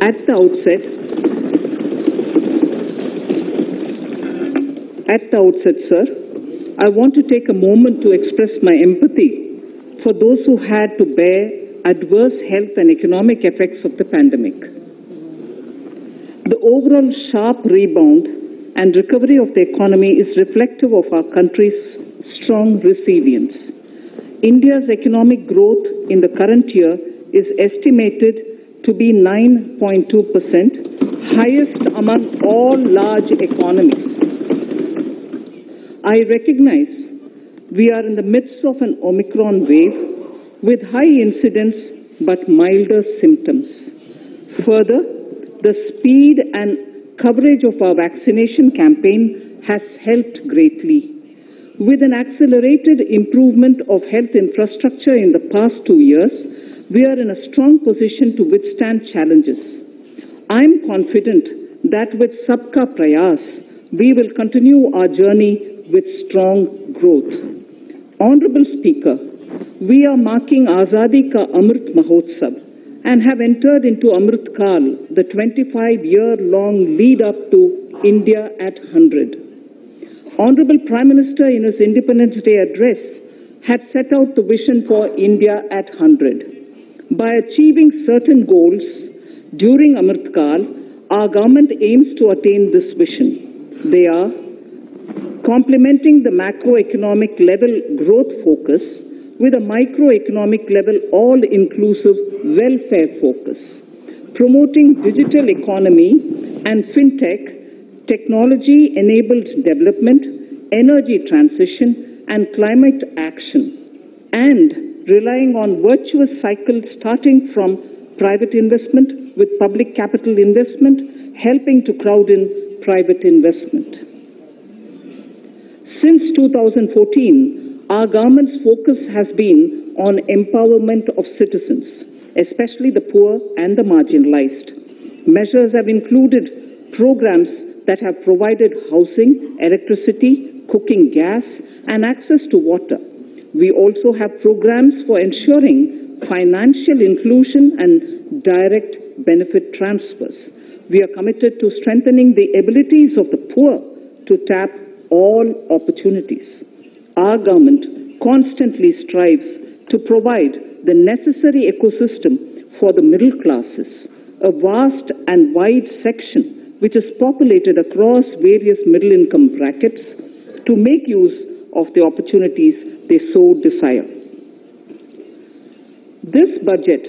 At the outset, sir, I want to take a moment to express my empathy for those who had to bear adverse health and economic effects of the pandemic. The overall sharp rebound and recovery of the economy is reflective of our country's strong resilience. India's economic growth in the current year is estimated to be 9.2%, highest among all large economies. I recognize we are in the midst of an Omicron wave with high incidence but milder symptoms. Further, the speed and coverage of our vaccination campaign has helped greatly. With an accelerated improvement of health infrastructure in the past 2 years, we are in a strong position to withstand challenges. I am confident that with Sabka Prayas, we will continue our journey with strong growth. Honorable Speaker, we are marking Azadi Ka Amrit Mahotsav and have entered into Amrit Kal, the 25-year-long lead-up to India at 100. Honorable Prime Minister, in his Independence Day address, had set out the vision for India at 100. By achieving certain goals during Amrit Kal, our government aims to attain this vision. They are complementing the macroeconomic level growth focus with a microeconomic level all-inclusive welfare focus, promoting digital economy and fintech, technology-enabled development, energy transition, and climate action, and relying on virtuous cycles starting from private investment with public capital investment, helping to crowd in private investment. Since 2014, our government's focus has been on empowerment of citizens, especially the poor and the marginalized. Measures have included programs that have provided housing, electricity, cooking gas, and access to water. We also have programs for ensuring financial inclusion and direct benefit transfers. We are committed to strengthening the abilities of the poor to tap all opportunities. Our government constantly strives to provide the necessary ecosystem for the middle classes, a vast and wide section which is populated across various middle-income brackets, to make use of the opportunities they so desire. This budget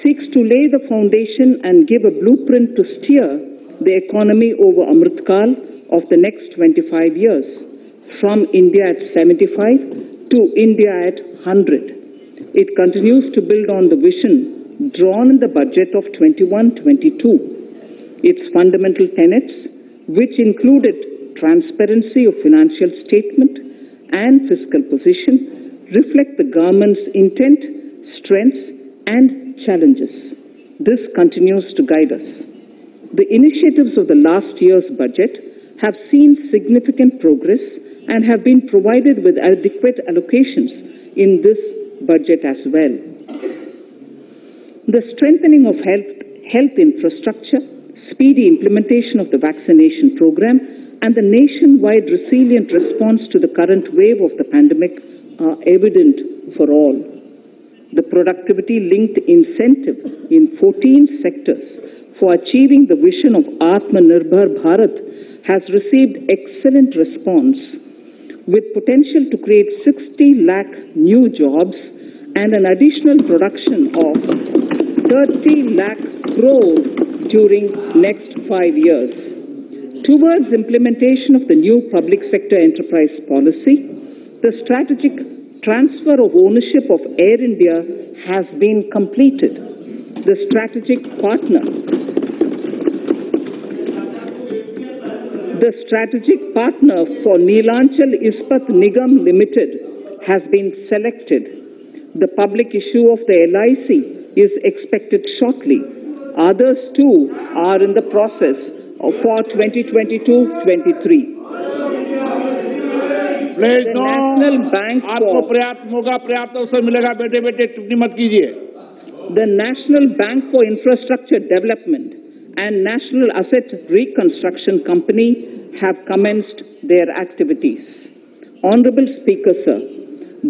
seeks to lay the foundation and give a blueprint to steer the economy over Amrit Kal of the next 25 years, from India at 75 to India at 100. It continues to build on the vision drawn in the budget of 21-22. Its fundamental tenets, which included transparency of financial statement and fiscal position, reflect the government's intent, strengths, and challenges. This continues to guide us. The initiatives of the last year's budget have seen significant progress and have been provided with adequate allocations in this budget as well. The strengthening of health infrastructure, speedy implementation of the vaccination program, and the nationwide resilient response to the current wave of the pandemic are evident for all. The productivity-linked incentive in 14 sectors for achieving the vision of Atmanirbhar Bharat has received excellent response, with potential to create 60 lakh new jobs and an additional production of 30 lakh crore during next 5 years. Towards implementation of the new public sector enterprise policy, the strategic transfer of ownership of Air India has been completed. The strategic partner for Neelachal Ispat Nigam Limited has been selected. The public issue of the LIC is expected shortly. Others too are in the process for 2022-23. The National Bank आपको पर्याप्त मौका पर्याप्त अवसर मिलेगा बेटे बेटे टिप्पणी मत कीजिए the National Bank for Infrastructure Development and National Asset Reconstruction Company have commenced their activities. Honorable Speaker, Sir,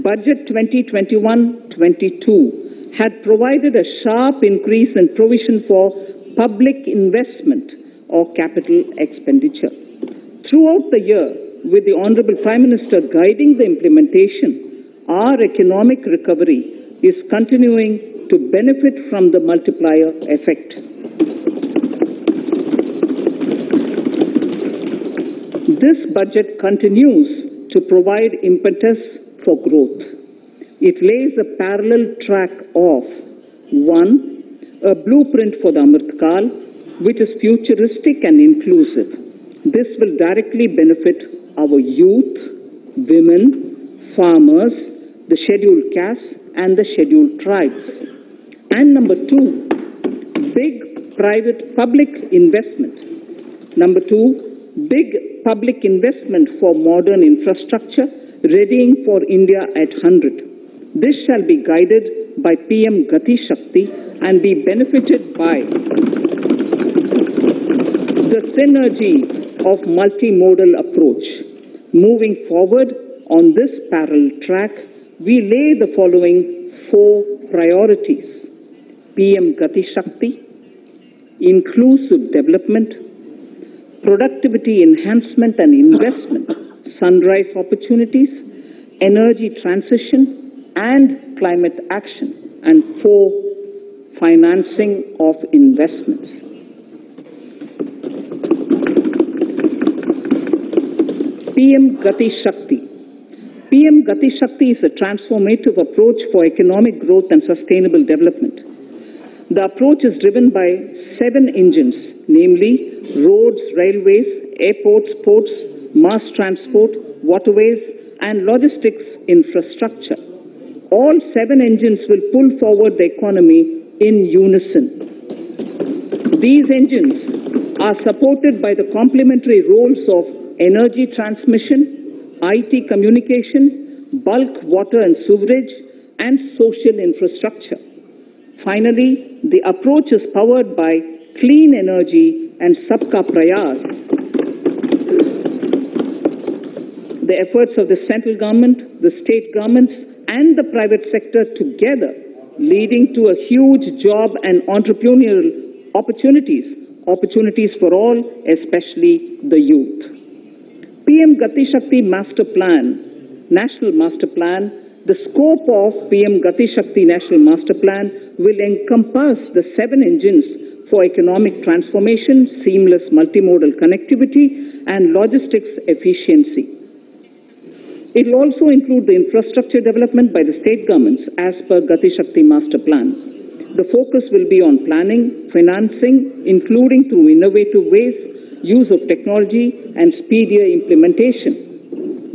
Budget 2021-22 had provided a sharp increase in provision for public investment or capital expenditure. Throughout the year, with the Honorable Prime Minister guiding the implementation, our economic recovery is continuing to benefit from the multiplier effect. This budget continues to provide impetus for growth. It lays a parallel track of 1. A blueprint for the Amrit Kal, which is futuristic and inclusive. This will directly benefit our youth, women, farmers, the scheduled castes and the scheduled tribes. And number 2, big private-public investment. Number 2, big public investment for modern infrastructure, readying for India at 100. This shall be guided by PM Gati Shakti and be benefited by the synergy of multimodal approach. Moving forward on this parallel track, we lay the following 4 priorities. PM Gati Shakti, inclusive development, productivity enhancement and investment, sunrise opportunities, energy transition and climate action, and 4, financing of investments. PM Gati Shakti. PM Gati Shakti is a transformative approach for economic growth and sustainable development. The approach is driven by 7 engines, namely roads, railways, airports, ports, mass transport, waterways, and logistics infrastructure. All 7 engines will pull forward the economy in unison. These engines are supported by the complementary roles of energy transmission, IT communication, bulk water and sewerage, and social infrastructure. Finally, the approach is powered by clean energy and Sabka Prayas. The efforts of the central government, the state governments, and the private sector together, leading to a huge job and entrepreneurial opportunities for all, especially the youth. PM Gati Shakti Master Plan, National Master Plan. The scope of PM Gati Shakti National Master Plan will encompass the 7 engines for economic transformation, seamless multimodal connectivity, and logistics efficiency. It will also include the infrastructure development by the state governments as per Gati Shakti Master Plan. The focus will be on planning, financing, including through innovative ways, use of technology, and speedier implementation.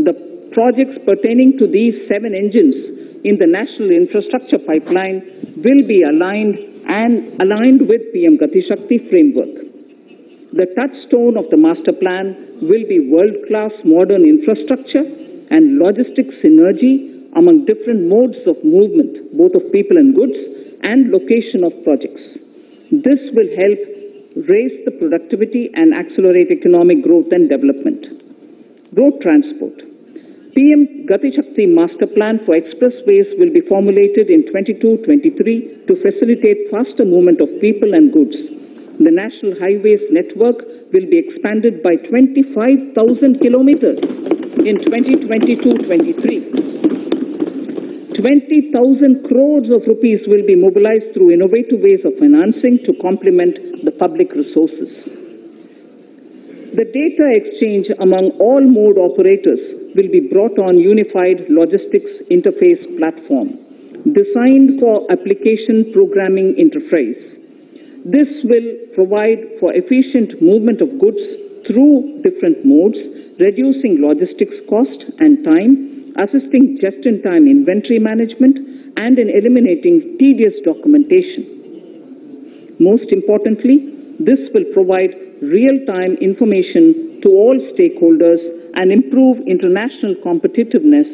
The projects pertaining to these 7 engines in the national infrastructure pipeline will be aligned with PM Gati Shakti framework. The touchstone of the master plan will be world-class modern infrastructure and logistics synergy among different modes of movement, both of people and goods, and location of projects. This will help raise the productivity and accelerate economic growth and development. Road transport. PM Gati Shakti Master Plan for expressways will be formulated in 22-23 to facilitate faster movement of people and goods. The National Highways network will be expanded by 25,000 kilometers in 2022-23. 20,000 crores of rupees will be mobilized through innovative ways of financing to complement the public resources. The data exchange among all mode operators will be brought on unified logistics interface platform, designed for application programming interface. This will provide for efficient movement of goods through different modes, reducing logistics cost and time, assisting just-in-time inventory management, and in eliminating tedious documentation. Most importantly, this will provide real-time information to all stakeholders and improve international competitiveness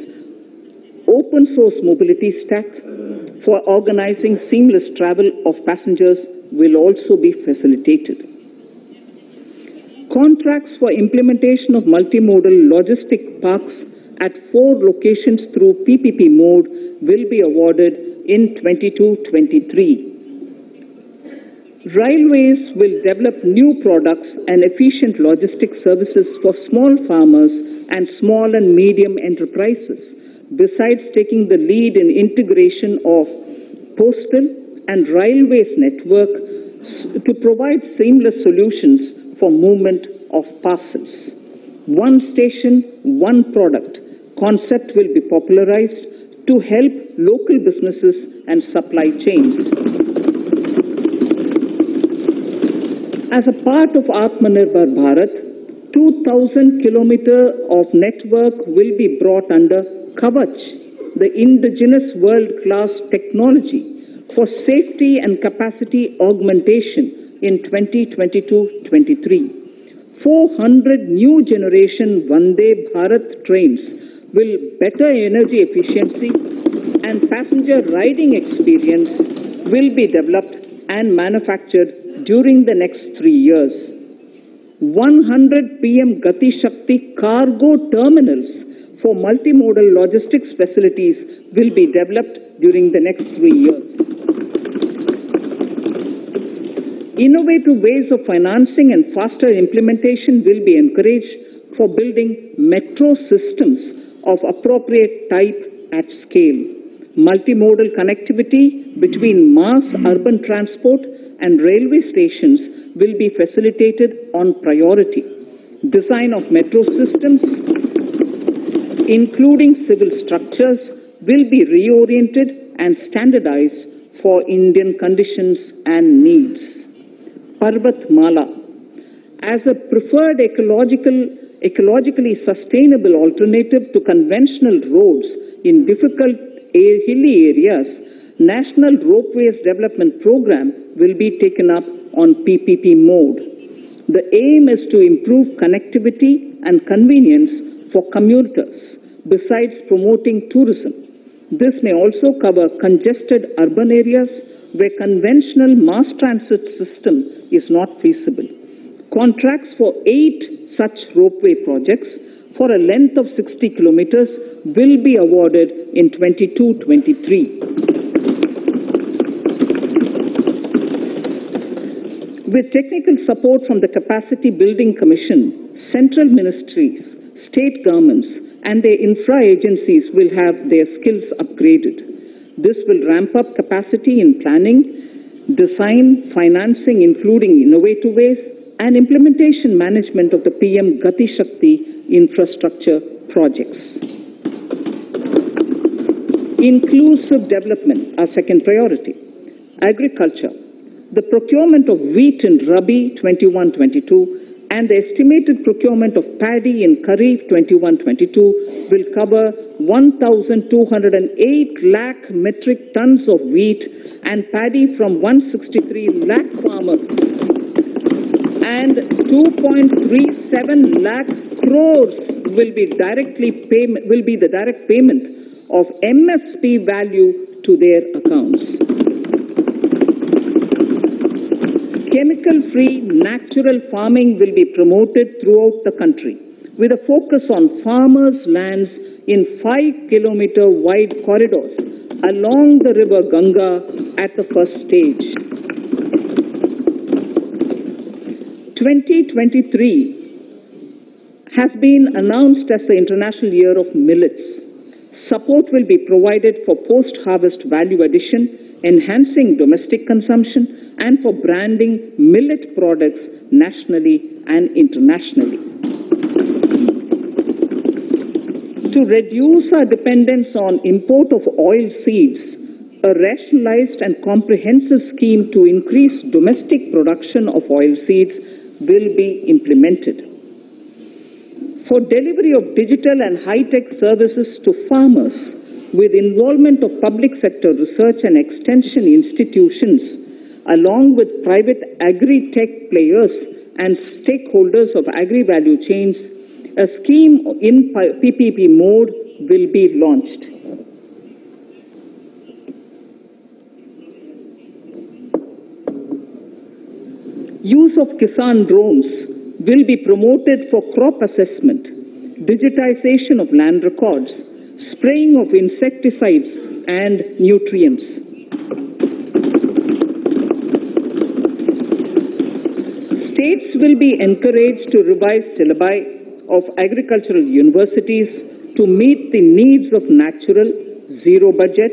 open source mobility stack for organizing seamless travel of passengers will also be facilitated. Contracts for implementation of multimodal logistic parks at 4 locations through PPP mode will be awarded in 22-23. Railways will develop new products and efficient logistics services for small farmers and small and medium enterprises, besides taking the lead in integration of postal and railways network to provide seamless solutions for movement of parcels. One station, one product concept will be popularized to help local businesses and supply chains. As a part of Atmanirbhar Bharat, 2,000 kilometers of network will be brought under Kavach, the indigenous world-class technology for safety and capacity augmentation in 2022-23. 400 new generation Vande Bharat trains will better energy efficiency and passenger riding experience will be developed and manufactured during the next 3 years. 100 PM Gati Shakti cargo terminals for multimodal logistics facilities will be developed during the next 3 years. Innovative ways of financing and faster implementation will be encouraged for building metro systems of appropriate type at scale. Multimodal connectivity between mass urban transport and railway stations will be facilitated on priority. Design of metro systems, including civil structures, will be reoriented and standardized for Indian conditions and needs. Parvat Mala, as a preferred ecologically sustainable alternative to conventional roads in difficult hilly areas, National Ropeways Development Program will be taken up on PPP mode. The aim is to improve connectivity and convenience for commuters, besides promoting tourism. This may also cover congested urban areas where conventional mass transit system is not feasible. Contracts for 8 such ropeway projects for a length of 60 kilometers will be awarded in 22-23. With technical support from the Capacity Building Commission, central ministries, state governments, and their infra agencies will have their skills upgraded. This will ramp up capacity in planning, design, financing, including innovative ways, and implementation management of the PM Gati Shakti infrastructure projects. Inclusive development, our second priority. Agriculture. The procurement of wheat in Rabi 21-22 and the estimated procurement of paddy in Kharif 21-22 will cover 1,208 lakh metric tons of wheat and paddy from 163 lakh farmers and 2.37 lakh crores will be the direct payment of MSP value to their accounts. Chemical-free natural farming will be promoted throughout the country with a focus on farmers' lands in 5-kilometer wide corridors along the river Ganga at the first stage. 2023 has been announced as the International Year of Millets. Support will be provided for post-harvest value addition, enhancing domestic consumption, and for branding millet products nationally and internationally. To reduce our dependence on import of oil seeds, a rationalized and comprehensive scheme to increase domestic production of oil seeds will be implemented. For delivery of digital and high-tech services to farmers, with involvement of public sector research and extension institutions, along with private agri-tech players and stakeholders of agri-value chains, a scheme in PPP mode will be launched. Use of Kisan drones will be promoted for crop assessment, digitization of land records, spraying of insecticides and nutrients. States will be encouraged to revise syllabi of agricultural universities to meet the needs of natural, zero budget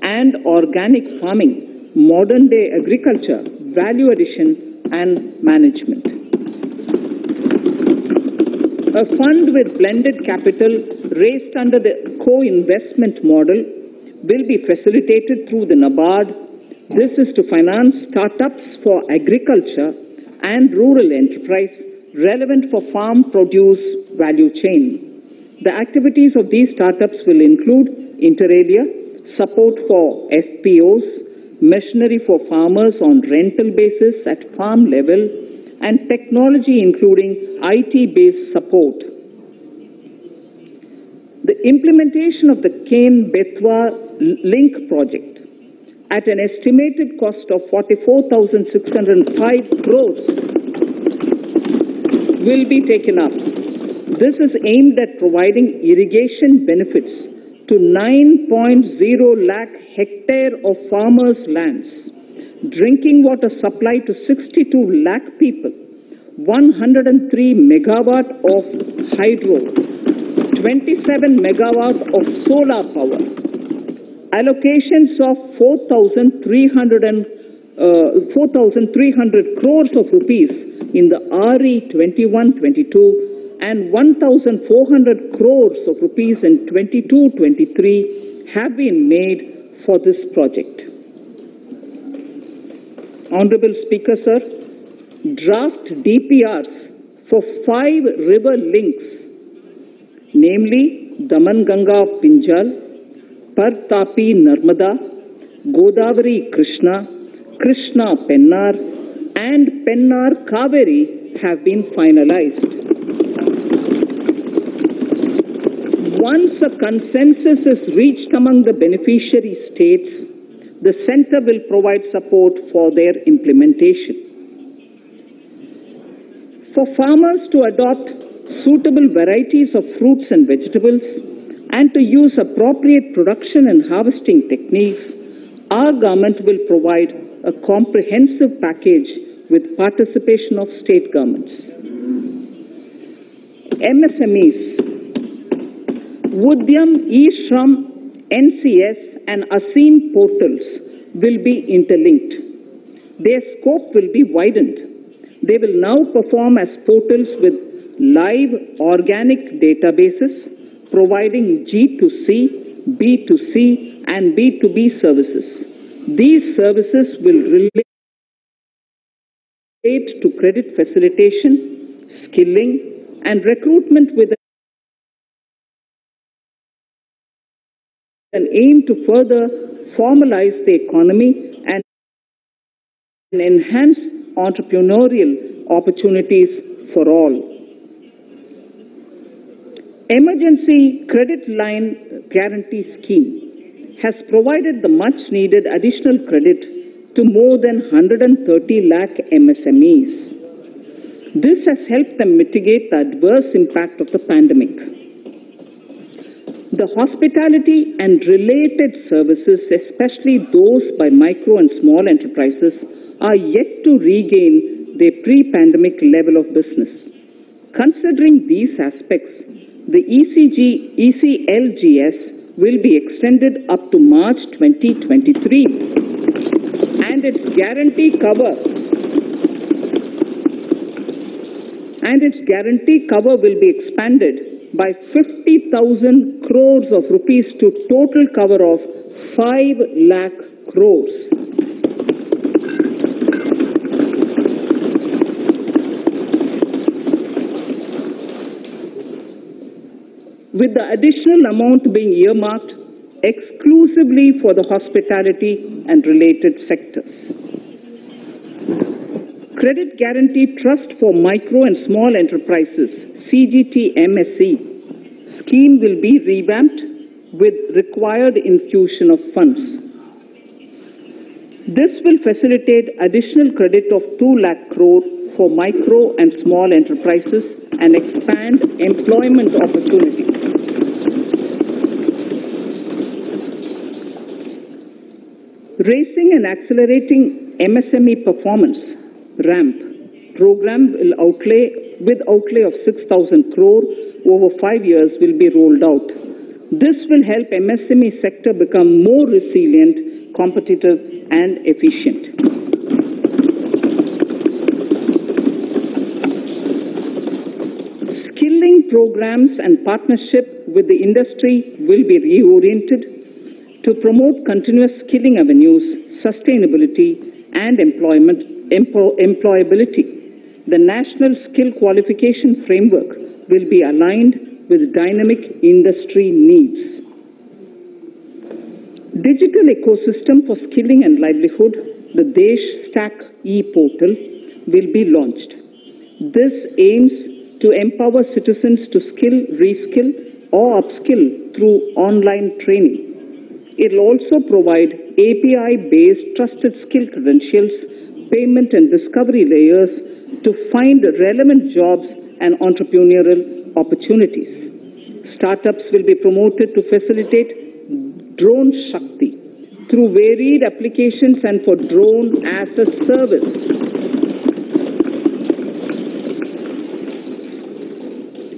and organic farming, modern day agriculture, value addition and management. A fund with blended capital raised under the co-investment model will be facilitated through the NABARD. This is to finance startups for agriculture and rural enterprise relevant for farm produce value chain. The activities of these startups will include inter alia, support for FPOs, machinery for farmers on rental basis at farm level, and technology including IT-based support. The implementation of the Ken-Betwa link project at an estimated cost of 44,605 crores will be taken up. This is aimed at providing irrigation benefits to 9.0 lakh hectare of farmers' lands, drinking water supply to 62 lakh people, 103 megawatt of hydro, 27 megawatt of solar power, allocations of 4,300 crores of rupees in the RE 21-22 and 1,400 crores of rupees in 22-23 have been made for this project. Honorable Speaker, sir, draft DPRs for 5 river links, namely Daman-Ganga Pinjal, Par-Tapi Narmada, Godavari Krishna, Krishna Pennar, and Pennar Kaveri have been finalized. Once a consensus is reached among the beneficiary states, the Centre will provide support for their implementation. For farmers to adopt suitable varieties of fruits and vegetables and to use appropriate production and harvesting techniques, our government will provide a comprehensive package with participation of state governments. MSMEs, Udyam, eShram, NCS and ASEEM portals will be interlinked. Their scope will be widened. They will now perform as portals with live organic databases providing G2C, B2C and B2B services. These services will relate to credit facilitation, skilling and recruitment with an aim to further formalize the economy and enhance entrepreneurial opportunities for all. Emergency Credit Line Guarantee Scheme has provided the much needed additional credit to more than 130 lakh MSMEs. This has helped them mitigate the adverse impact of the pandemic. The hospitality and related services, especially those by micro and small enterprises, are yet to regain their pre-pandemic level of business. Considering these aspects, the ECLGS will be extended up to March 2023 and its guarantee cover will be expanded by 50,000 crores of rupees to total cover of 5 lakh crores. With the additional amount being earmarked exclusively for the hospitality and related sectors. Credit Guarantee Trust for Micro and Small Enterprises, CGT-MSE, scheme will be revamped with required infusion of funds. This will facilitate additional credit of 2 lakh crore for micro and small enterprises and expand employment opportunities. Raising and accelerating MSME performance, RAMP, program will outlay of 6,000 crore over 5 years will be rolled out. This will help MSME sector become more resilient, competitive and efficient. Skilling programs and partnership with the industry will be reoriented to promote continuous skilling avenues, sustainability and employability. The National Skill Qualification Framework will be aligned with dynamic industry needs. Digital ecosystem for skilling and livelihood, the Desh Stack e-portal, will be launched. This aims to empower citizens to skill, reskill or upskill through online training. It will also provide API-based trusted skill credentials, payment and discovery layers to find relevant jobs and entrepreneurial opportunities. Startups will be promoted to facilitate Drone Shakti through varied applications and for drone as a service.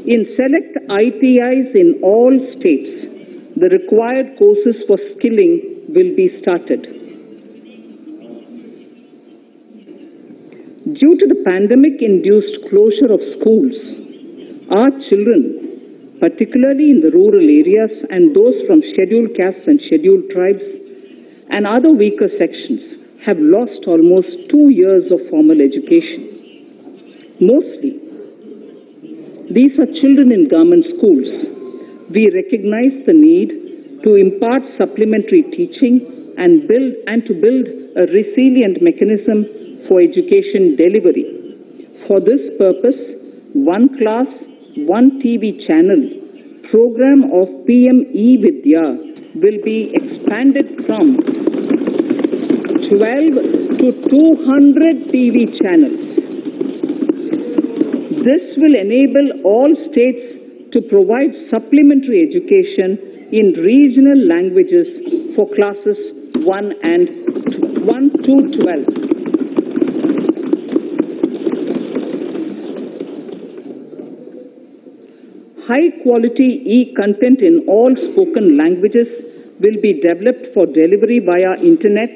In select ITIs in all states, the required courses for skilling will be started. Due to the pandemic-induced closure of schools, our children, particularly in the rural areas and those from scheduled castes and scheduled tribes and other weaker sections, have lost almost 2 years of formal education. Mostly, these are children in government schools. We recognize the need to impart supplementary teaching and to build a resilient mechanism for education delivery. For this purpose, One Class, One TV channel program of PM E-Vidya will be expanded from 12 to 200 TV channels. This will enable all states to provide supplementary education in regional languages for classes 1 to 12. High-quality e-content in all spoken languages will be developed for delivery via internet,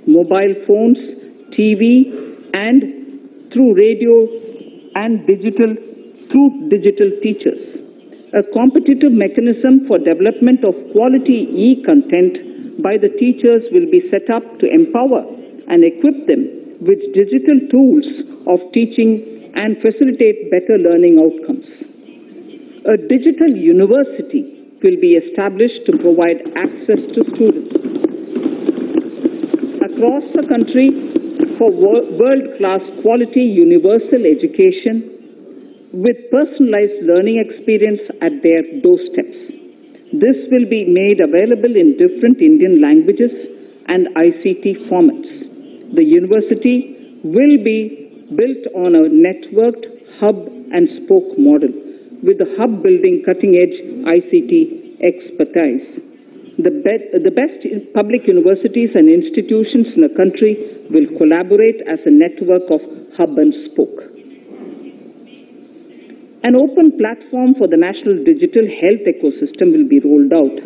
mobile phones, TV, and through radio and digital teachers. A competitive mechanism for development of quality e-content by the teachers will be set up to empower and equip them with digital tools of teaching and facilitate better learning outcomes. A digital university will be established to provide access to students across the country for world-class quality universal education with personalized learning experience at their doorsteps. This will be made available in different Indian languages and ICT formats. The university will be built on a networked hub and spoke model, with the hub building cutting-edge ICT expertise. The best public universities and institutions in the country will collaborate as a network of hub and spoke. An open platform for the national digital health ecosystem will be rolled out.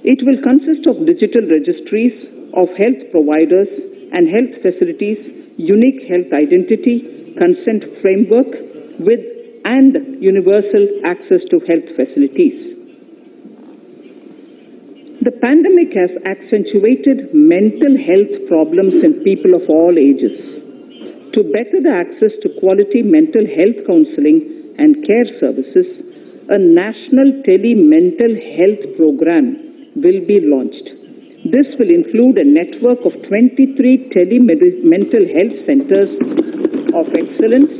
It will consist of digital registries of health providers and health facilities, unique health identity, consent framework and universal access to health facilities. The pandemic has accentuated mental health problems in people of all ages. To better the access to quality mental health counseling and care services, a national tele-mental health program will be launched. This will include a network of 23 tele-mental health centers of excellence,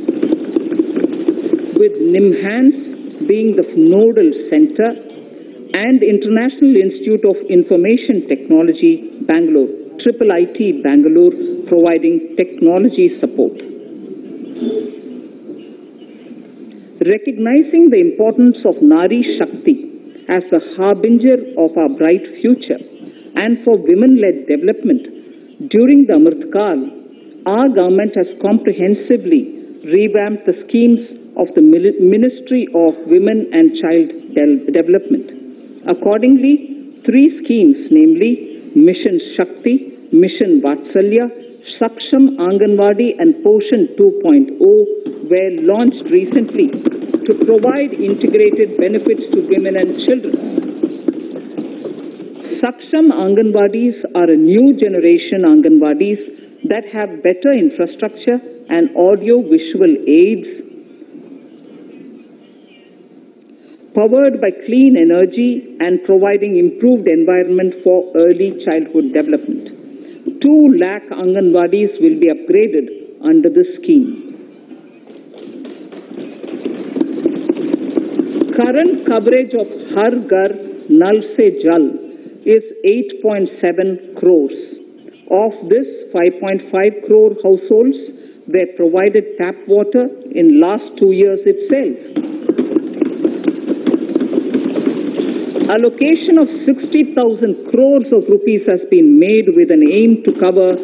with NIMHANS being the nodal center and International Institute of Information Technology, Bangalore, IIT Bangalore providing technology support. Recognizing the importance of Nari Shakti as the harbinger of our bright future and for women-led development, during the Amrit Kal, our government has comprehensively revamped the schemes of the Ministry of Women and Child Development. Accordingly, 3 schemes, namely Mission Shakti, Mission Vatsalya, Saksham Anganwadi and Poshan 2.0 were launched recently to provide integrated benefits to women and children. Saksham Anganwadis are a new generation Anganwadis that have better infrastructure and audio-visual aids, powered by clean energy and providing improved environment for early childhood development. 2 lakh Anganwadis will be upgraded under this scheme. Current coverage of Har Ghar Nal Se Jal is 8.7 crores. Of this, 5.5 crore households were provided tap water in last 2 years itself. Allocation of 60,000 crores of rupees has been made with an aim to cover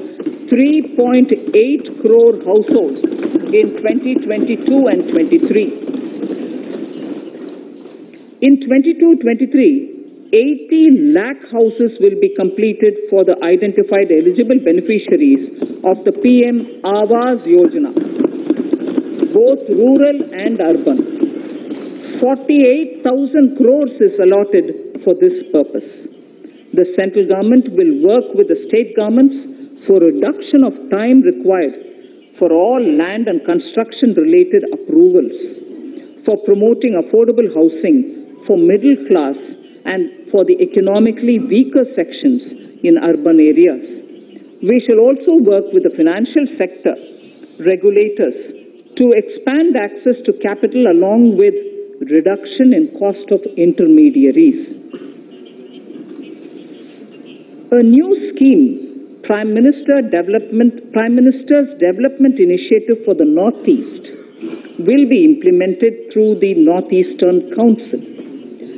3.8 crore households in 2022 and 23. In 22-23, 80 lakh houses will be completed for the identified eligible beneficiaries of the PM Awas Yojana, both rural and urban. 48,000 crores is allotted for this purpose. The central government will work with the state governments for reduction of time required for all land and construction related approvals, for promoting affordable housing for middle class and for the economically weaker sections in urban areas. We shall also work with the financial sector, regulators, to expand access to capital along with reduction in cost of intermediaries. A new scheme, Prime Minister's Development Initiative for the Northeast, will be implemented through the Northeastern Council.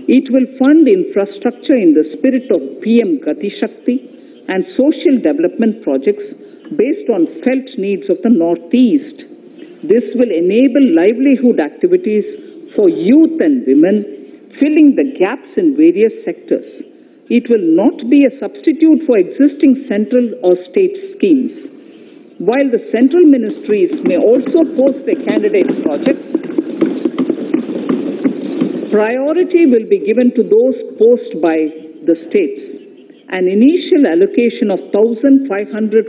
It will fund infrastructure in the spirit of PM Gati Shakti and social development projects based on felt needs of the Northeast. This will enable livelihood activities for youth and women, filling the gaps in various sectors. It will not be a substitute for existing central or state schemes. While the central ministries may also post their candidate projects, priority will be given to those posted by the states. An initial allocation of 1,500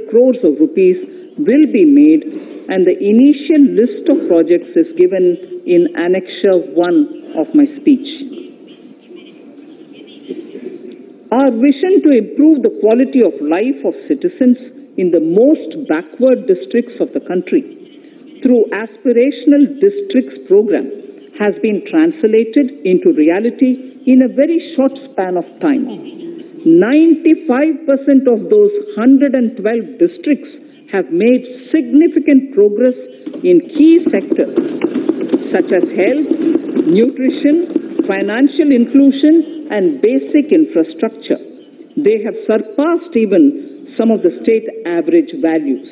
crores of rupees will be made, and the initial list of projects is given in Annexure 1 of my speech. Our vision to improve the quality of life of citizens in the most backward districts of the country through Aspirational Districts program has been translated into reality in a very short span of time. 95% of those 112 districts have made significant progress in key sectors such as health, nutrition, financial inclusion, and basic infrastructure. They have surpassed even some of the state average values.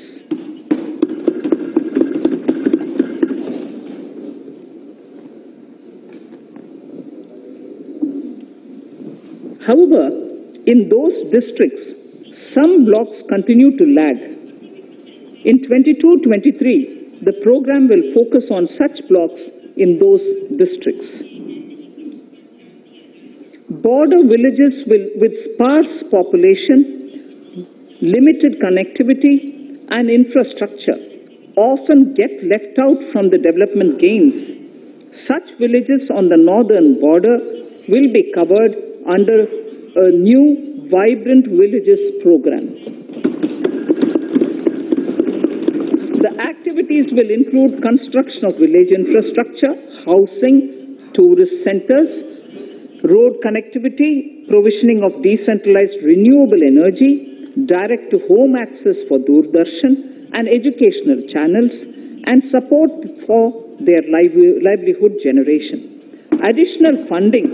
However, in those districts, some blocks continue to lag. In 22-23, the program will focus on such blocks in those districts. Border villages with sparse population, limited connectivity, and infrastructure often get left out from the development gains. Such villages on the northern border will be covered under a new Vibrant Villages program. The activities will include construction of village infrastructure, housing, tourist centers, road connectivity, provisioning of decentralized renewable energy, direct-to-home access for Doordarshan and educational channels, and support for their livelihood generation. Additional funding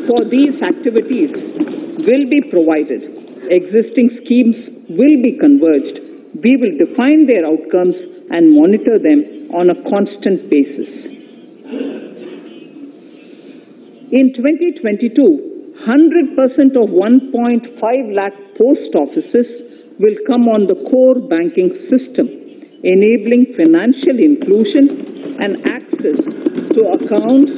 for these activities will be provided. Existing schemes will be converged. We will define their outcomes and monitor them on a constant basis. In 2022, 100% of 1.5 lakh post offices will come on the core banking system, enabling financial inclusion and access to accounts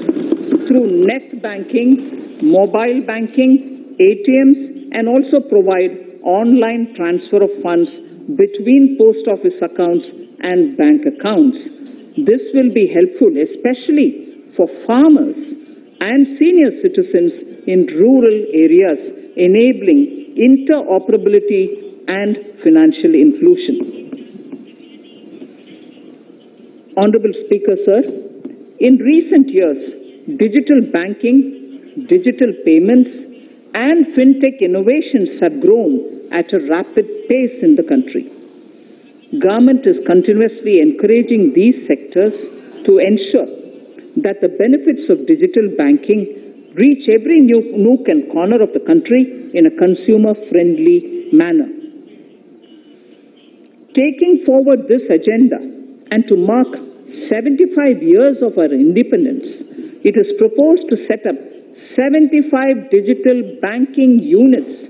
through net banking, mobile banking, ATMs, and also provide online transfer of funds between post office accounts and bank accounts. This will be helpful, especially for farmers and senior citizens in rural areas, enabling interoperability and financial inclusion. Honorable Speaker, sir, in recent years, digital banking, digital payments, and fintech innovations have grown at a rapid pace in the country. Government is continuously encouraging these sectors to ensure that the benefits of digital banking reach every nook and corner of the country in a consumer-friendly manner. Taking forward this agenda and to mark 75 years of our independence, it is proposed to set up 75 digital banking units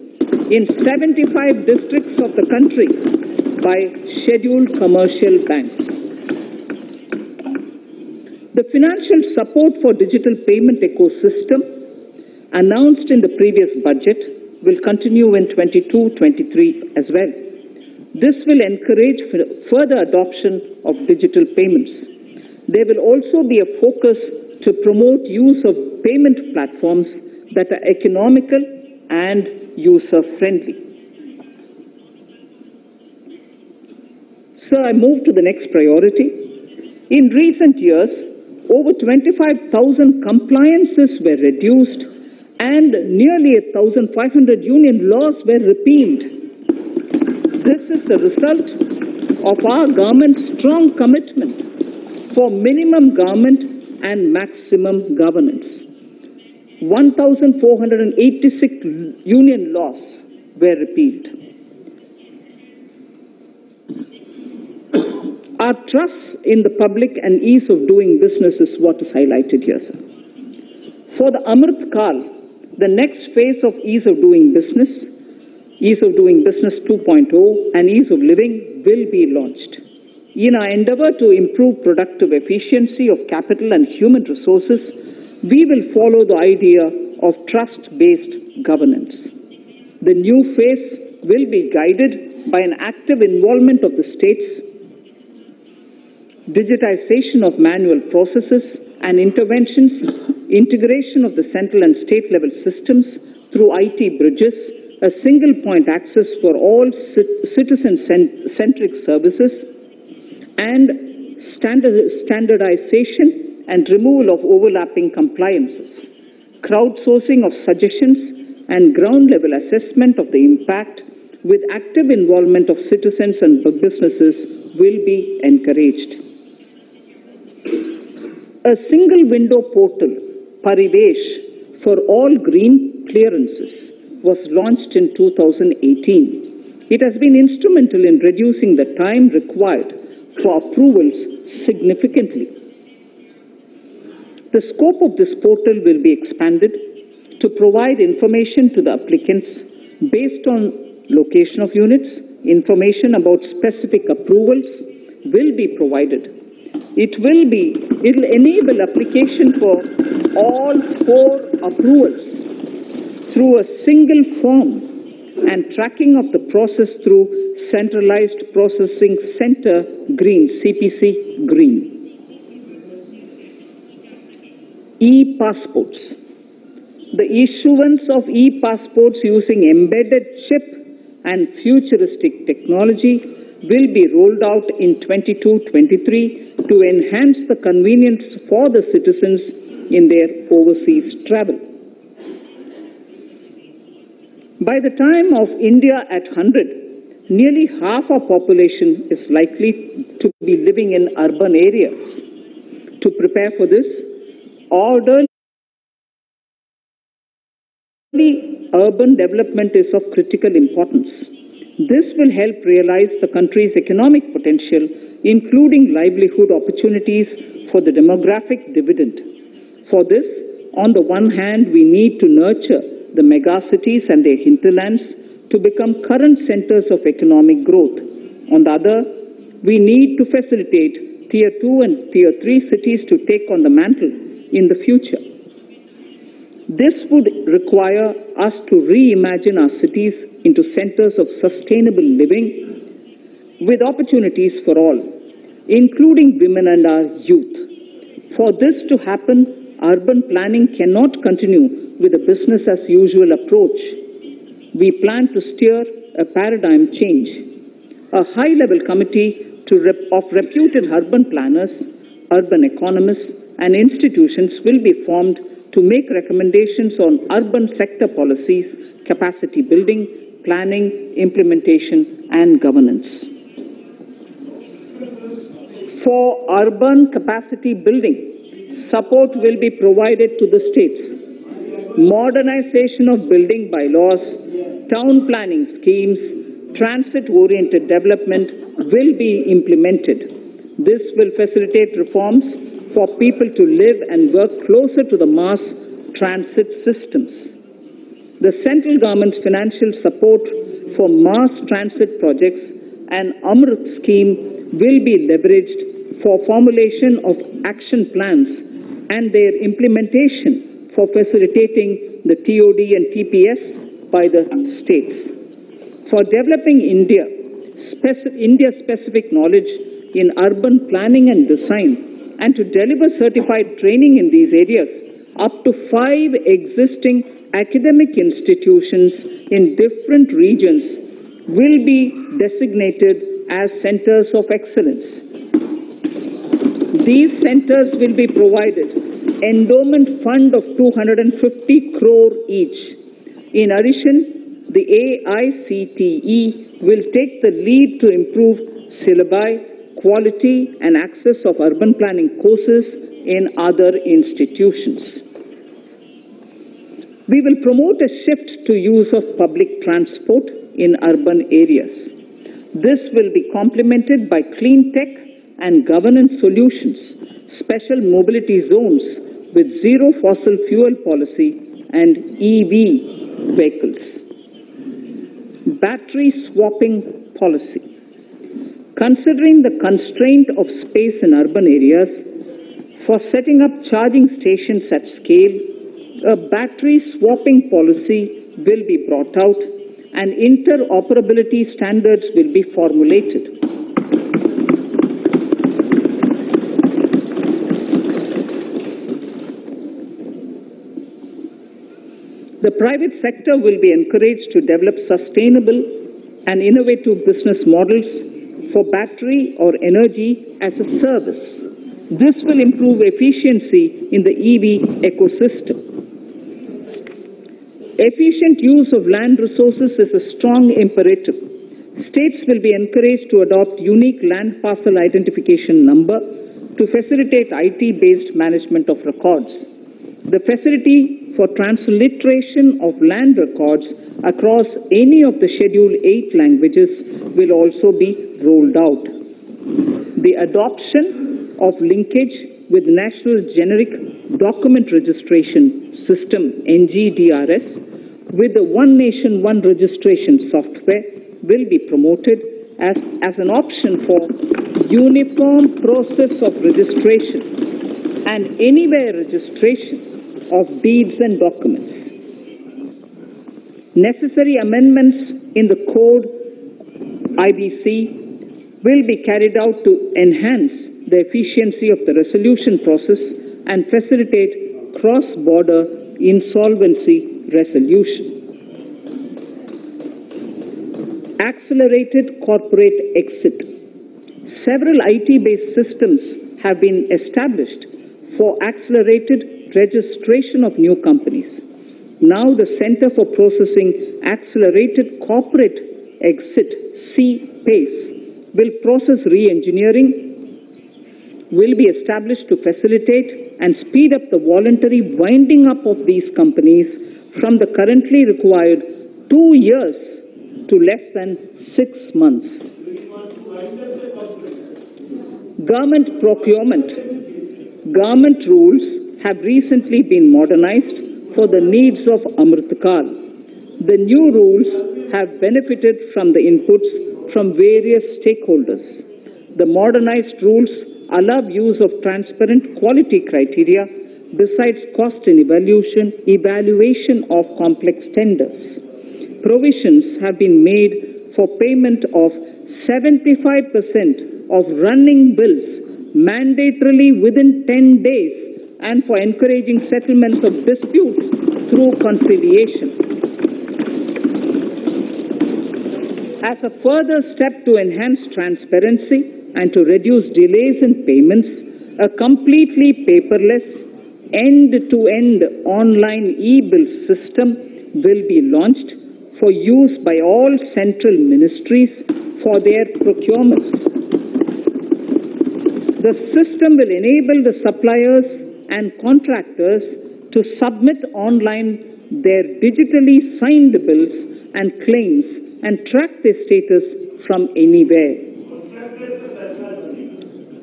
in 75 districts of the country by scheduled commercial banks. The financial support for digital payment ecosystem announced in the previous budget will continue in 22-23 as well. This will encourage further adoption of digital payments. There will also be a focus to promote use of payment platforms that are economical and user-friendly. Sir, I move to the next priority. In recent years, over 25,000 compliances were reduced and nearly 1,500 union laws were repealed. This is the result of our government's strong commitment for minimum government and maximum governance. 1,486 union laws were repealed. Our trust in the public and ease of doing business is what is highlighted here, sir. For the Amrit Kal, the next phase of ease of doing business 2.0 and ease of living will be launched. In our endeavor to improve productive efficiency of capital and human resources, we will follow the idea of trust-based governance. The new phase will be guided by an active involvement of the states, digitization of manual processes and interventions, integration of the central and state level systems through IT bridges, a single point access for all citizen-centric services, and standardization and removal of overlapping compliances. Crowdsourcing of suggestions and ground-level assessment of the impact with active involvement of citizens and businesses will be encouraged. A single window portal, Parivesh, for all green clearances was launched in 2018. It has been instrumental in reducing the time required for approvals significantly. The scope of this portal will be expanded to provide information to the applicants based on location of units. Information about specific approvals will be provided. It will enable application for all 4 approvals through a single form and tracking of the process through Centralized Processing Center Green, CPC Green. E-passports. The issuance of e-passports using embedded chip and futuristic technology will be rolled out in 22-23 to enhance the convenience for the citizens in their overseas travel. By the time of India at 100, nearly half our population is likely to be living in urban areas. To prepare for this, orderly urban development is of critical importance. This will help realize the country's economic potential, including livelihood opportunities for the demographic dividend. For this, on the one hand, we need to nurture the megacities and their hinterlands to become current centers of economic growth. On the other, we need to facilitate Tier 2 and Tier 3 cities to take on the mantle in the future. This would require us to reimagine our cities into centers of sustainable living with opportunities for all, including women and our youth. For this to happen, urban planning cannot continue with a business-as-usual approach. We plan to steer a paradigm change. A high-level committee of reputed urban planners, urban economists, and institutions will be formed to make recommendations on urban sector policies, capacity building, planning, implementation, and governance. For urban capacity building, support will be provided to the states. Modernization of building bylaws, town planning schemes, transit-oriented development will be implemented. This will facilitate reforms for people to live and work closer to the mass transit systems. The central government's financial support for mass transit projects and Amrit scheme will be leveraged for formulation of action plans and their implementation for facilitating the TOD and TPS by the states. For developing India-specific knowledge in urban planning and design, and to deliver certified training in these areas, up to 5 existing academic institutions in different regions will be designated as centers of excellence. These centers will be provided endowment fund of 250 crore each. In addition, the AICTE will take the lead to improve syllabi, quality and access of urban planning courses in other institutions. We will promote a shift to use of public transport in urban areas. This will be complemented by clean tech and governance solutions, special mobility zones with zero fossil fuel policy and EV vehicles. Battery swapping policy. Considering the constraint of space in urban areas, for setting up charging stations at scale, a battery swapping policy will be brought out and interoperability standards will be formulated. The private sector will be encouraged to develop sustainable and innovative business models for battery or energy as a service. This will improve efficiency in the EV ecosystem. Efficient use of land resources is a strong imperative. States will be encouraged to adopt unique land parcel identification number to facilitate IT-based management of records. The facility for transliteration of land records across any of the Schedule 8 languages will also be rolled out. The adoption of linkage with National Generic Document Registration System (NGDRS) with the One Nation, One Registration software will be promoted as an option for uniform process of registration and anywhere registration of deeds and documents. Necessary amendments in the code IBC will be carried out to enhance the efficiency of the resolution process and facilitate cross-border insolvency resolution. Accelerated corporate exit. Several IT-based systems have been established for accelerated registration of new companies. Now the Center for Processing Accelerated Corporate Exit, CPACE, will process re-engineering, will be established to facilitate and speed up the voluntary winding up of these companies from the currently required 2 years to less than 6 months. Government procurement. Government rules have recently been modernized for the needs of Amritkal. The new rules have benefited from the inputs from various stakeholders. The modernized rules allow use of transparent quality criteria besides cost and evaluation of complex tenders. Provisions have been made for payment of 75% of running bills mandatorily within 10 days and for encouraging settlements of disputes through conciliation. As a further step to enhance transparency and to reduce delays in payments, a completely paperless, end-to-end online e-bill system will be launched for use by all central ministries for their procurements. The system will enable the suppliers and contractors to submit online their digitally signed bills and claims and track their status from anywhere.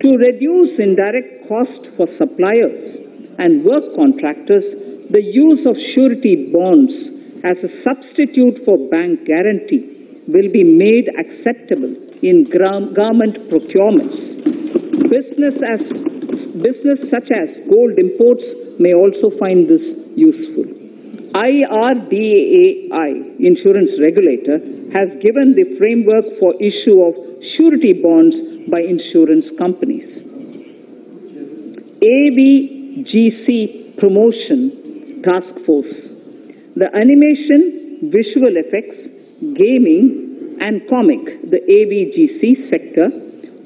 To reduce indirect cost for suppliers and work contractors, the use of surety bonds as a substitute for bank guarantee will be made acceptable in government procurements. Business such as gold imports may also find this useful. IRDAI, insurance regulator, has given the framework for issue of surety bonds by insurance companies. AVGC Promotion Task Force. The animation, visual effects, gaming and comic, the AVGC sector,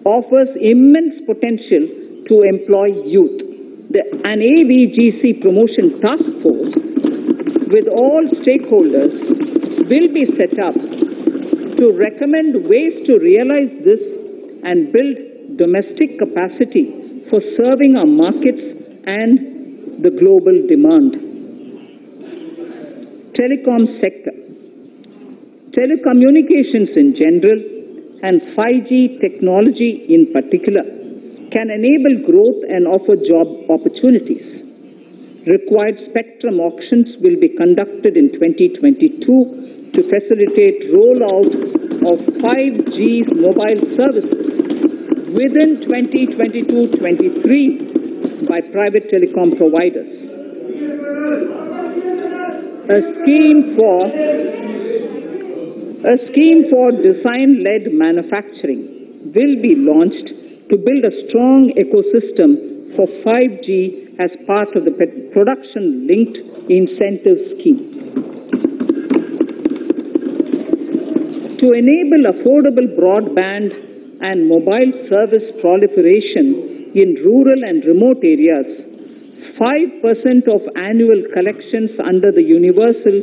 offers immense potential to employ youth. An AVGC Promotion Task Force with all stakeholders will be set up to recommend ways to realize this and build domestic capacity for serving our markets and the global demand. Telecom sector. Telecommunications in general and 5G technology in particular can enable growth and offer job opportunities. Required spectrum auctions will be conducted in 2022 to facilitate rollout of 5G mobile services within 2022-23 by private telecom providers. A scheme for design-led manufacturing will be launched to build a strong ecosystem for 5G as part of the production-linked incentive scheme. To enable affordable broadband and mobile service proliferation in rural and remote areas, 5% of annual collections under the Universal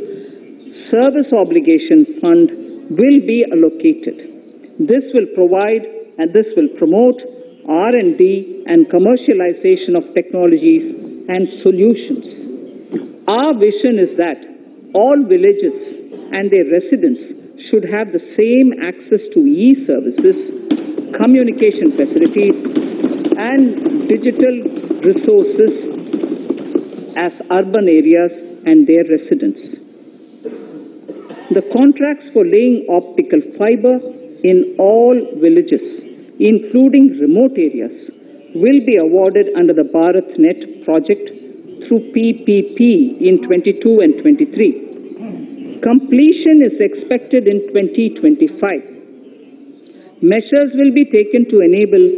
Service Obligation Fund will be allocated. This will promote R&D and commercialization of technologies and solutions. Our vision is that all villages and their residents should have the same access to e-services, communication facilities, and digital resources as urban areas and their residents. The contracts for laying optical fiber in all villages, including remote areas, will be awarded under the BharatNet project through PPP in 22 and 23. Completion is expected in 2025. Measures will be taken to enable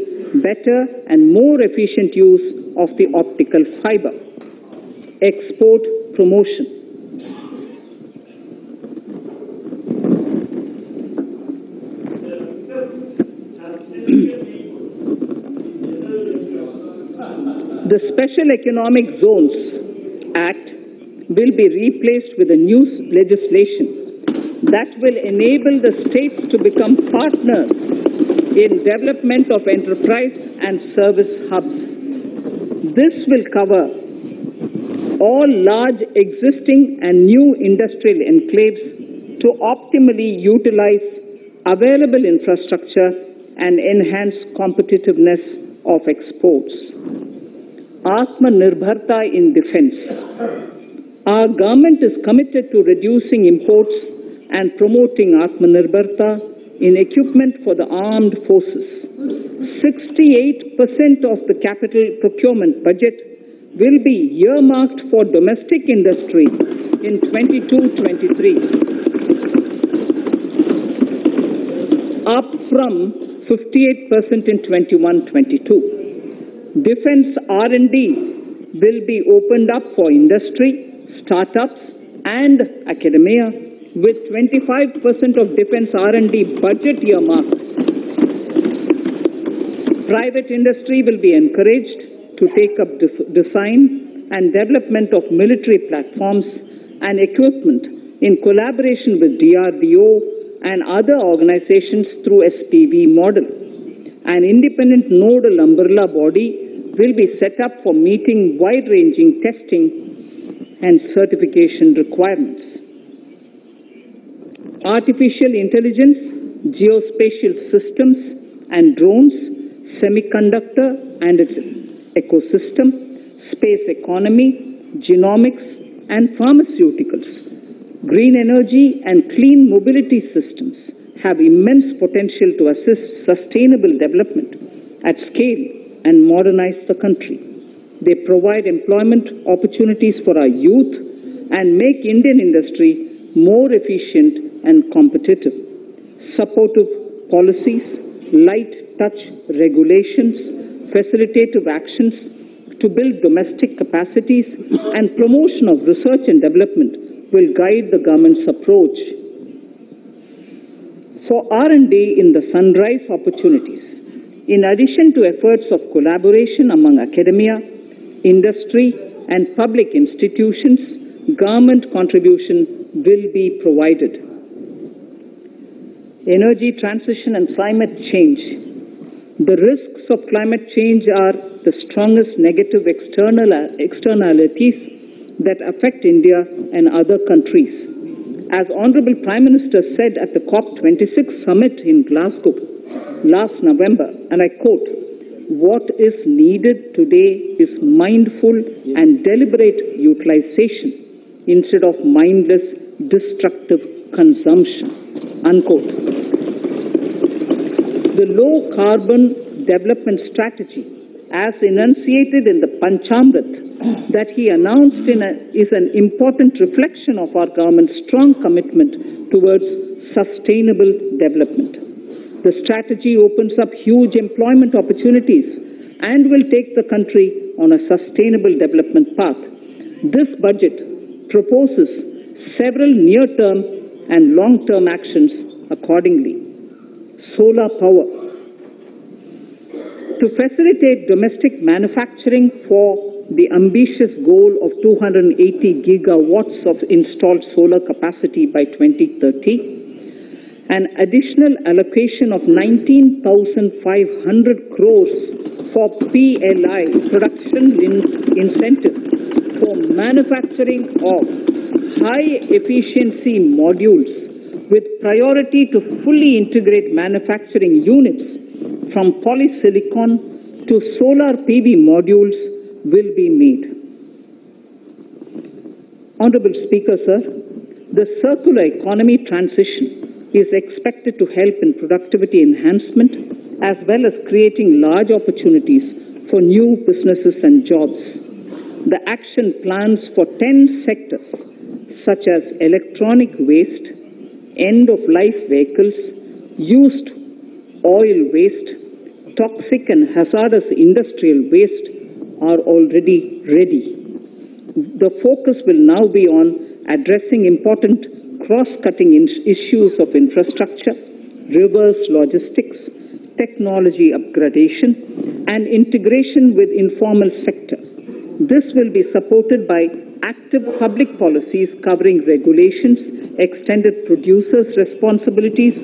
better and more efficient use of the optical fiber. Export promotion. The Special Economic Zones Act will be replaced with a new legislation that will enable the states to become partners in development of enterprise and service hubs. This will cover all large existing and new industrial enclaves to optimally utilize available infrastructure and enhance competitiveness of exports. Atmanirbharta in defense. Our government is committed to reducing imports and promoting Atmanirbharta in equipment for the armed forces. 68% of the capital procurement budget will be earmarked for domestic industry in 22-23, up from 58% in 21-22. Defense R&D will be opened up for industry, startups and academia, with 25% of defense R&D budget earmarked. Private industry will be encouraged to take up design and development of military platforms and equipment in collaboration with DRDO and other organizations through SPV model. An independent nodal umbrella body will be set up for meeting wide-ranging testing and certification requirements. Artificial intelligence, geospatial systems and drones, semiconductor and its ecosystem, space economy, genomics and pharmaceuticals, green energy and clean mobility systems have immense potential to assist sustainable development at scale and modernize the country. They provide employment opportunities for our youth and make Indian industry more efficient and competitive. Supportive policies, light touch regulations, facilitative actions to build domestic capacities and promotion of research and development will guide the government's approach. For R&D in the sunrise opportunities, in addition to efforts of collaboration among academia, industry and public institutions, government contribution will be provided. Energy transition and climate change. The risks of climate change are the strongest negative externalities that affect India and other countries. As Honorable Prime Minister said at the COP26 summit in Glasgow last November, and I quote, "What is needed today is mindful and deliberate utilization instead of mindless, destructive consumption," unquote. The low-carbon development strategy, as enunciated in the Panchamrit that he announced is an important reflection of our government's strong commitment towards sustainable development. The strategy opens up huge employment opportunities and will take the country on a sustainable development path. This budget proposes several near-term and long-term actions accordingly. Solar power. To facilitate domestic manufacturing for the ambitious goal of 280 gigawatts of installed solar capacity by 2030, an additional allocation of 19,500 crores for PLI, production incentive, for manufacturing of high-efficiency modules with priority to fully integrate manufacturing units from polysilicon to solar PV modules will be made. Honorable Speaker, sir, the circular economy transition is expected to help in productivity enhancement as well as creating large opportunities for new businesses and jobs. The action plans for 10 sectors such as electronic waste, end-of-life vehicles, used oil waste, toxic and hazardous industrial waste are already ready. The focus will now be on addressing important cross-cutting issues of infrastructure, reverse logistics, technology upgradation, and integration with informal sector. This will be supported by active public policies covering regulations, extended producers' responsibilities,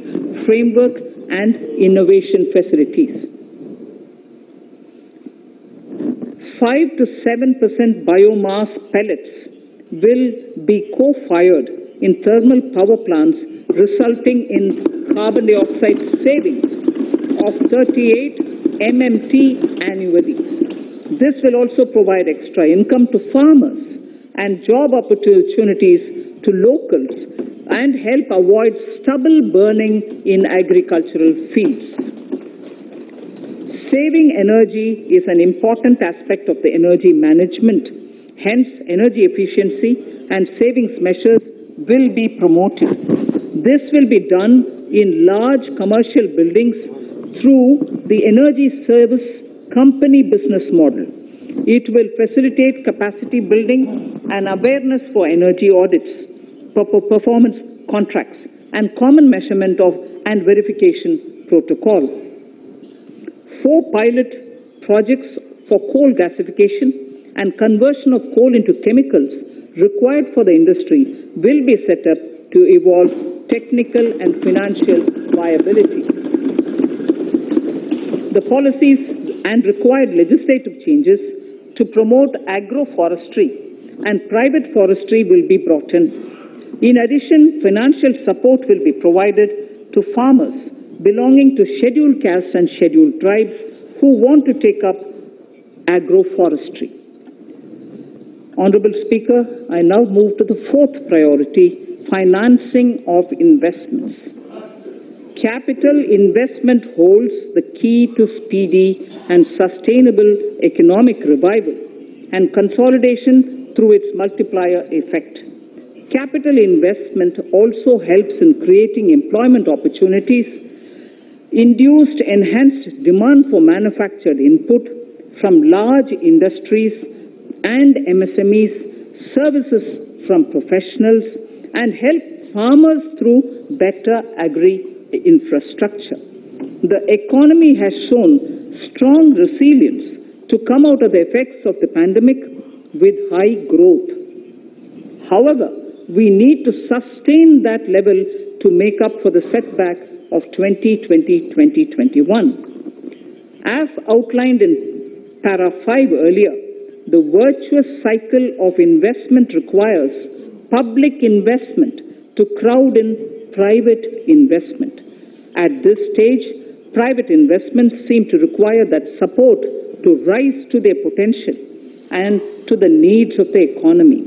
framework, and innovation facilities. 5 to 7% biomass pellets will be co-fired in thermal power plants, resulting in carbon dioxide savings of 38 MMT annually. This will also provide extra income to farmers and job opportunities to locals and help avoid stubble burning in agricultural fields. Saving energy is an important aspect of the energy management. Hence, energy efficiency and savings measures will be promoted. This will be done in large commercial buildings through the energy service company business model. It will facilitate capacity building and awareness for energy audits, performance contracts, and common measurement of and verification protocol. 4 pilot projects for coal gasification and conversion of coal into chemicals required for the industry will be set up to evolve technical and financial viability. The policies and required legislative changes to promote agroforestry and private forestry will be brought in. In addition, financial support will be provided to farmers belonging to scheduled castes and scheduled tribes who want to take up agroforestry. Honorable Speaker, I now move to the 4th priority, financing of investments. Capital investment holds the key to speedy and sustainable economic revival and consolidation through its multiplier effect. Capital investment also helps in creating employment opportunities, induced enhanced demand for manufactured input from large industries and MSMEs, services from professionals, and help farmers through better agri-infrastructure. The economy has shown strong resilience to come out of the effects of the pandemic with high growth. However, we need to sustain that level to make up for the setback of 2020-2021. As outlined in para 5 earlier, the virtuous cycle of investment requires public investment to crowd in private investment. At this stage, private investments seem to require that support to rise to their potential and to the needs of the economy.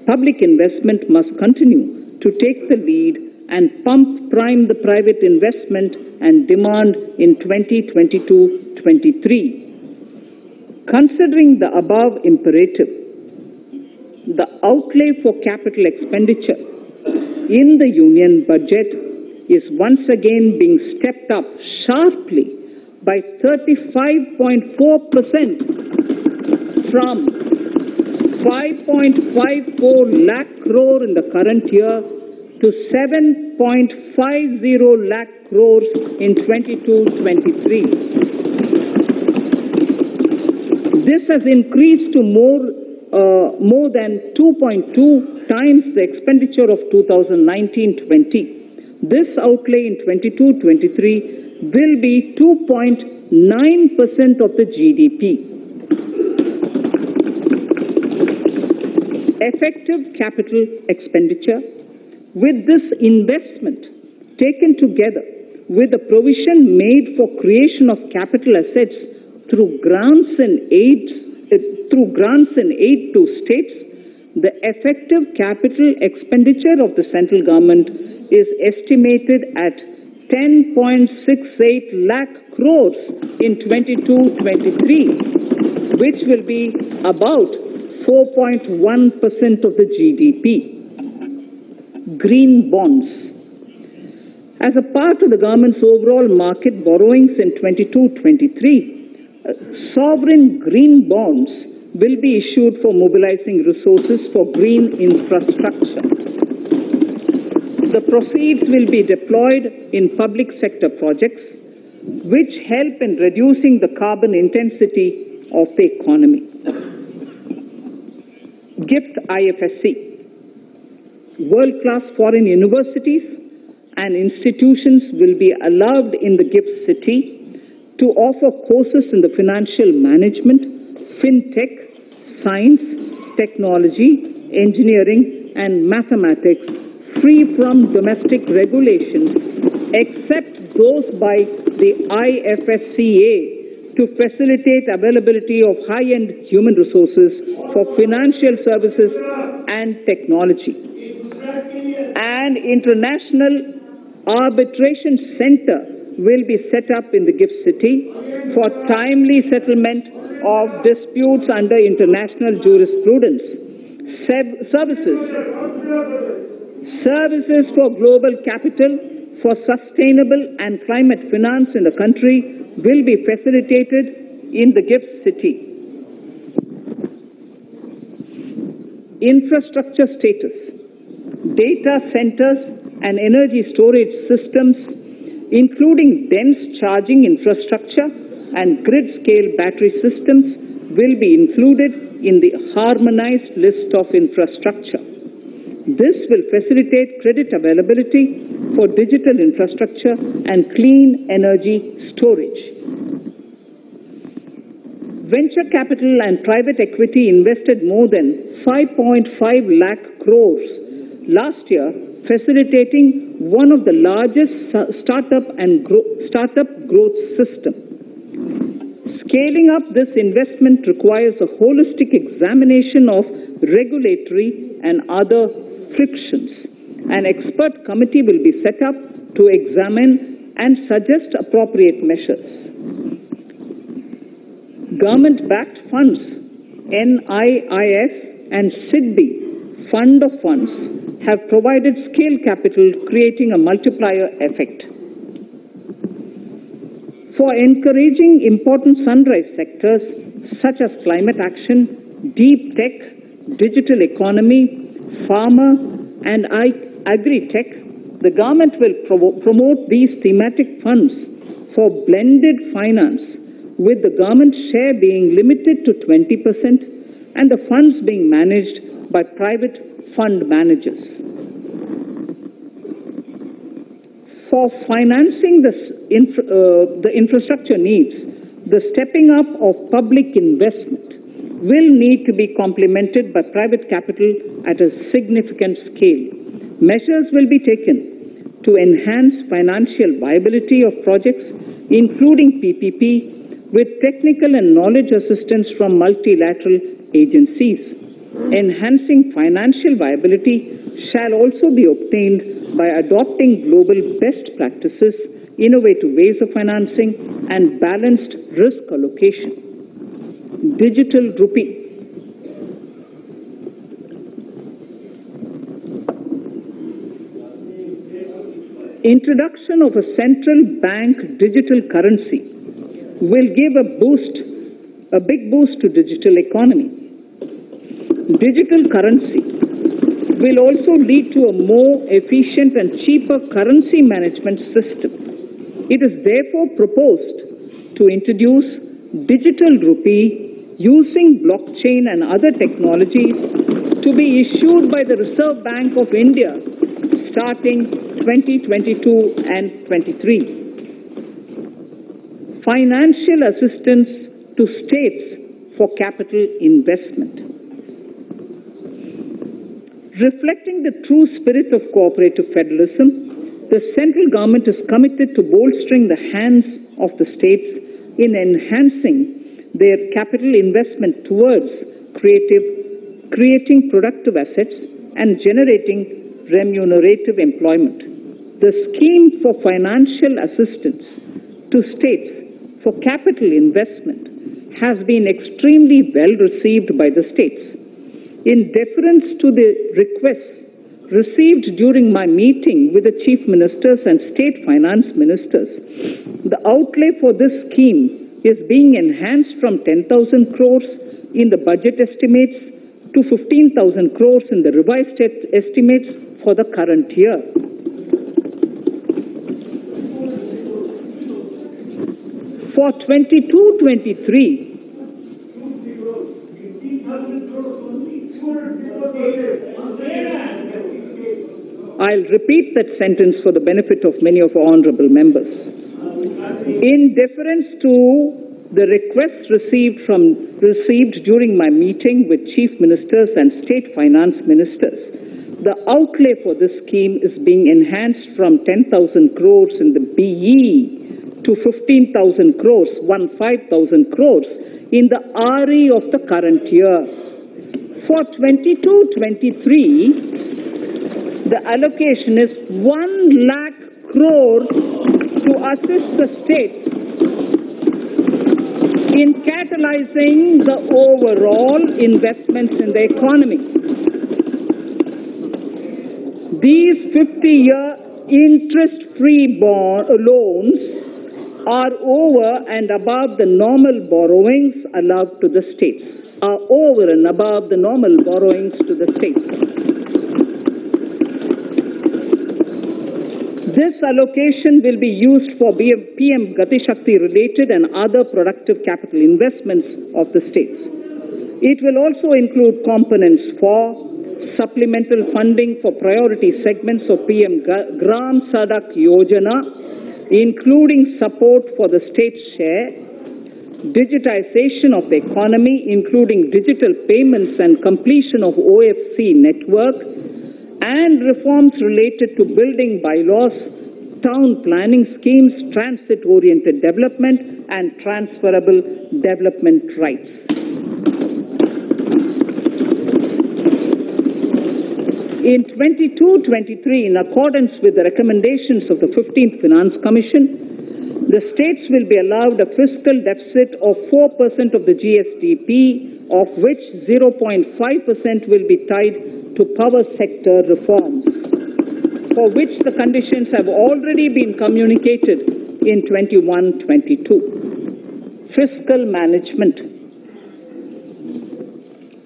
Public investment must continue to take the lead and prime the private investment and demand in 2022-23. Considering the above imperative, the outlay for capital expenditure in the Union budget is once again being stepped up sharply by 35.4% from 5.54 lakh crore in the current year to 7.50 lakh crores in 22-23. This has increased to more than 2.2 times the expenditure of 2019-20. This outlay in 22-23 will be 2.9% of the GDP. Effective capital expenditure. With this investment taken together with the provision made for creation of capital assets through grants and aid to states, the effective capital expenditure of the central government is estimated at 10.68 lakh crores in 22-23, which will be about 4.1% of the GDP. Green bonds. As a part of the government's overall market borrowings in 22-23, sovereign green bonds will be issued for mobilizing resources for green infrastructure. The proceeds will be deployed in public sector projects which help in reducing the carbon intensity of the economy. GIFT IFSC. World-class foreign universities and institutions will be allowed in the GIFT city to offer courses in the financial management, fintech, science, technology, engineering, and mathematics free from domestic regulations, except those by the IFSCA to facilitate availability of high-end human resources for financial services and technology. An international arbitration center will be set up in the GIFT city for timely settlement of disputes under international jurisprudence. Services for global capital for sustainable and climate finance in the country will be facilitated in the GIFT city. Infrastructure status. Data centers and energy storage systems, including dense charging infrastructure and grid-scale battery systems, will be included in the harmonized list of infrastructure. This will facilitate credit availability for digital infrastructure and clean energy storage. Venture capital and private equity invested more than 5.5 lakh crores last year, facilitating one of the largest startup growth system. Scaling up this investment requires a holistic examination of regulatory and other frictions. An expert committee will be set up to examine and suggest appropriate measures. Government-backed funds, NIIF and SIDBI, Fund of Funds, have provided scale capital, creating a multiplier effect. For encouraging important sunrise sectors such as climate action, deep tech, digital economy, pharma, and agri-tech, the government will promote these thematic funds for blended finance, with the government share being limited to 20% and the funds being managed by private fund managers. For financing the infrastructure needs, the stepping up of public investment will need to be complemented by private capital at a significant scale. Measures will be taken to enhance financial viability of projects, including PPP, with technical and knowledge assistance from multilateral agencies. Enhancing financial viability shall also be obtained by adopting global best practices, innovative ways of financing, and balanced risk allocation. Digital rupee. Introduction of a central bank digital currency will give a big boost to digital economy. Digital currency will also lead to a more efficient and cheaper currency management system. It is therefore proposed to introduce digital rupee using blockchain and other technologies to be issued by the Reserve Bank of India starting 2022 and 23. Financial assistance to states for capital investment. Reflecting the true spirit of cooperative federalism, the central government is committed to bolstering the hands of the states in enhancing their capital investment towards creating productive assets and generating remunerative employment. The scheme for financial assistance to states for capital investment has been extremely well received by the states. In deference to the requests received during my meeting with the chief ministers and state finance ministers, the outlay for this scheme is being enhanced from 10,000 crores in the budget estimates to 15,000 crores in the revised estimates for the current year. For 22-23, I'll repeat that sentence for the benefit of many of our honorable members. In deference to the requests received during my meeting with chief ministers and state finance ministers, the outlay for this scheme is being enhanced from 10,000 crores in the BE to 15,000 crores, 15,000 crores in the RE of the current year. For 22-23, the allocation is 1 lakh crores to assist the state in catalyzing the overall investments in the economy. These 50-year interest-free loans are over and above the normal borrowings allowed to the states, This allocation will be used for PM Gati Shakti related and other productive capital investments of the states. It will also include components for supplemental funding for priority segments of PM Gram Sadak Yojana, including support for the state's share, digitization of the economy, including digital payments and completion of OFC network, and reforms related to building bylaws, town planning schemes, transit-oriented development, and transferable development rights. In 22-23, in accordance with the recommendations of the 15th Finance Commission, the states will be allowed a fiscal deficit of 4% of the GSDP, of which 0.5% will be tied to power sector reforms, for which the conditions have already been communicated in 21-22. Fiscal management.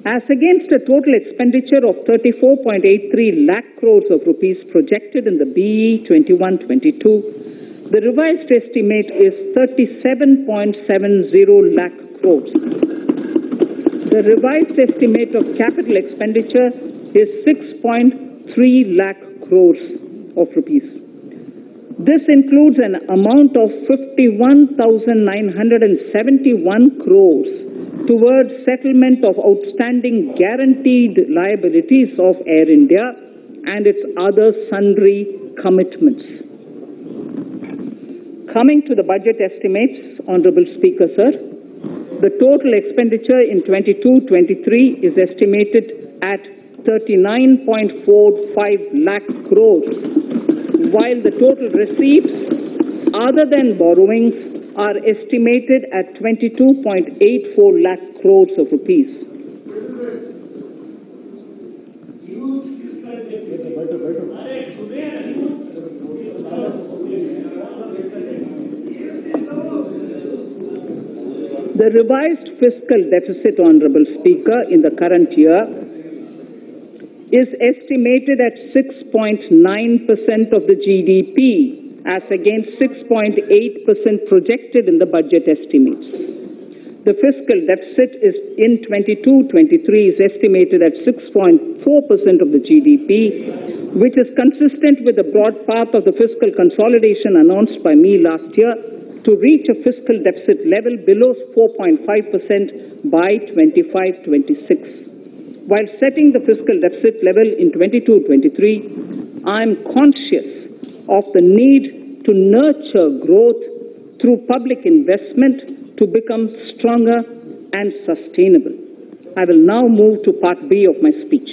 As against a total expenditure of 34.83 lakh crores of rupees projected in the BE 21-22, the revised estimate is 37.70 lakh crores. The revised estimate of capital expenditure is 6.3 lakh crores of rupees. This includes an amount of 51,971 crores towards settlement of outstanding guaranteed liabilities of Air India and its other sundry commitments. Coming to the budget estimates, Honorable Speaker, sir, the total expenditure in 22-23 is estimated at 39.45 lakh crores, while the total receipts other than borrowings are estimated at 22.84 lakh crores of rupees. The revised fiscal deficit, Honorable Speaker, in the current year is estimated at 6.9% of the GDP, as against 6.8% projected in the budget estimates. The fiscal deficit is in 22-23 is estimated at 6.4% of the GDP, which is consistent with the broad path of the fiscal consolidation announced by me last year to reach a fiscal deficit level below 4.5% by 25-26. While setting the fiscal deficit level in 22-23, I am conscious of the need to nurture growth through public investment to become stronger and sustainable. I will now move to Part B of my speech.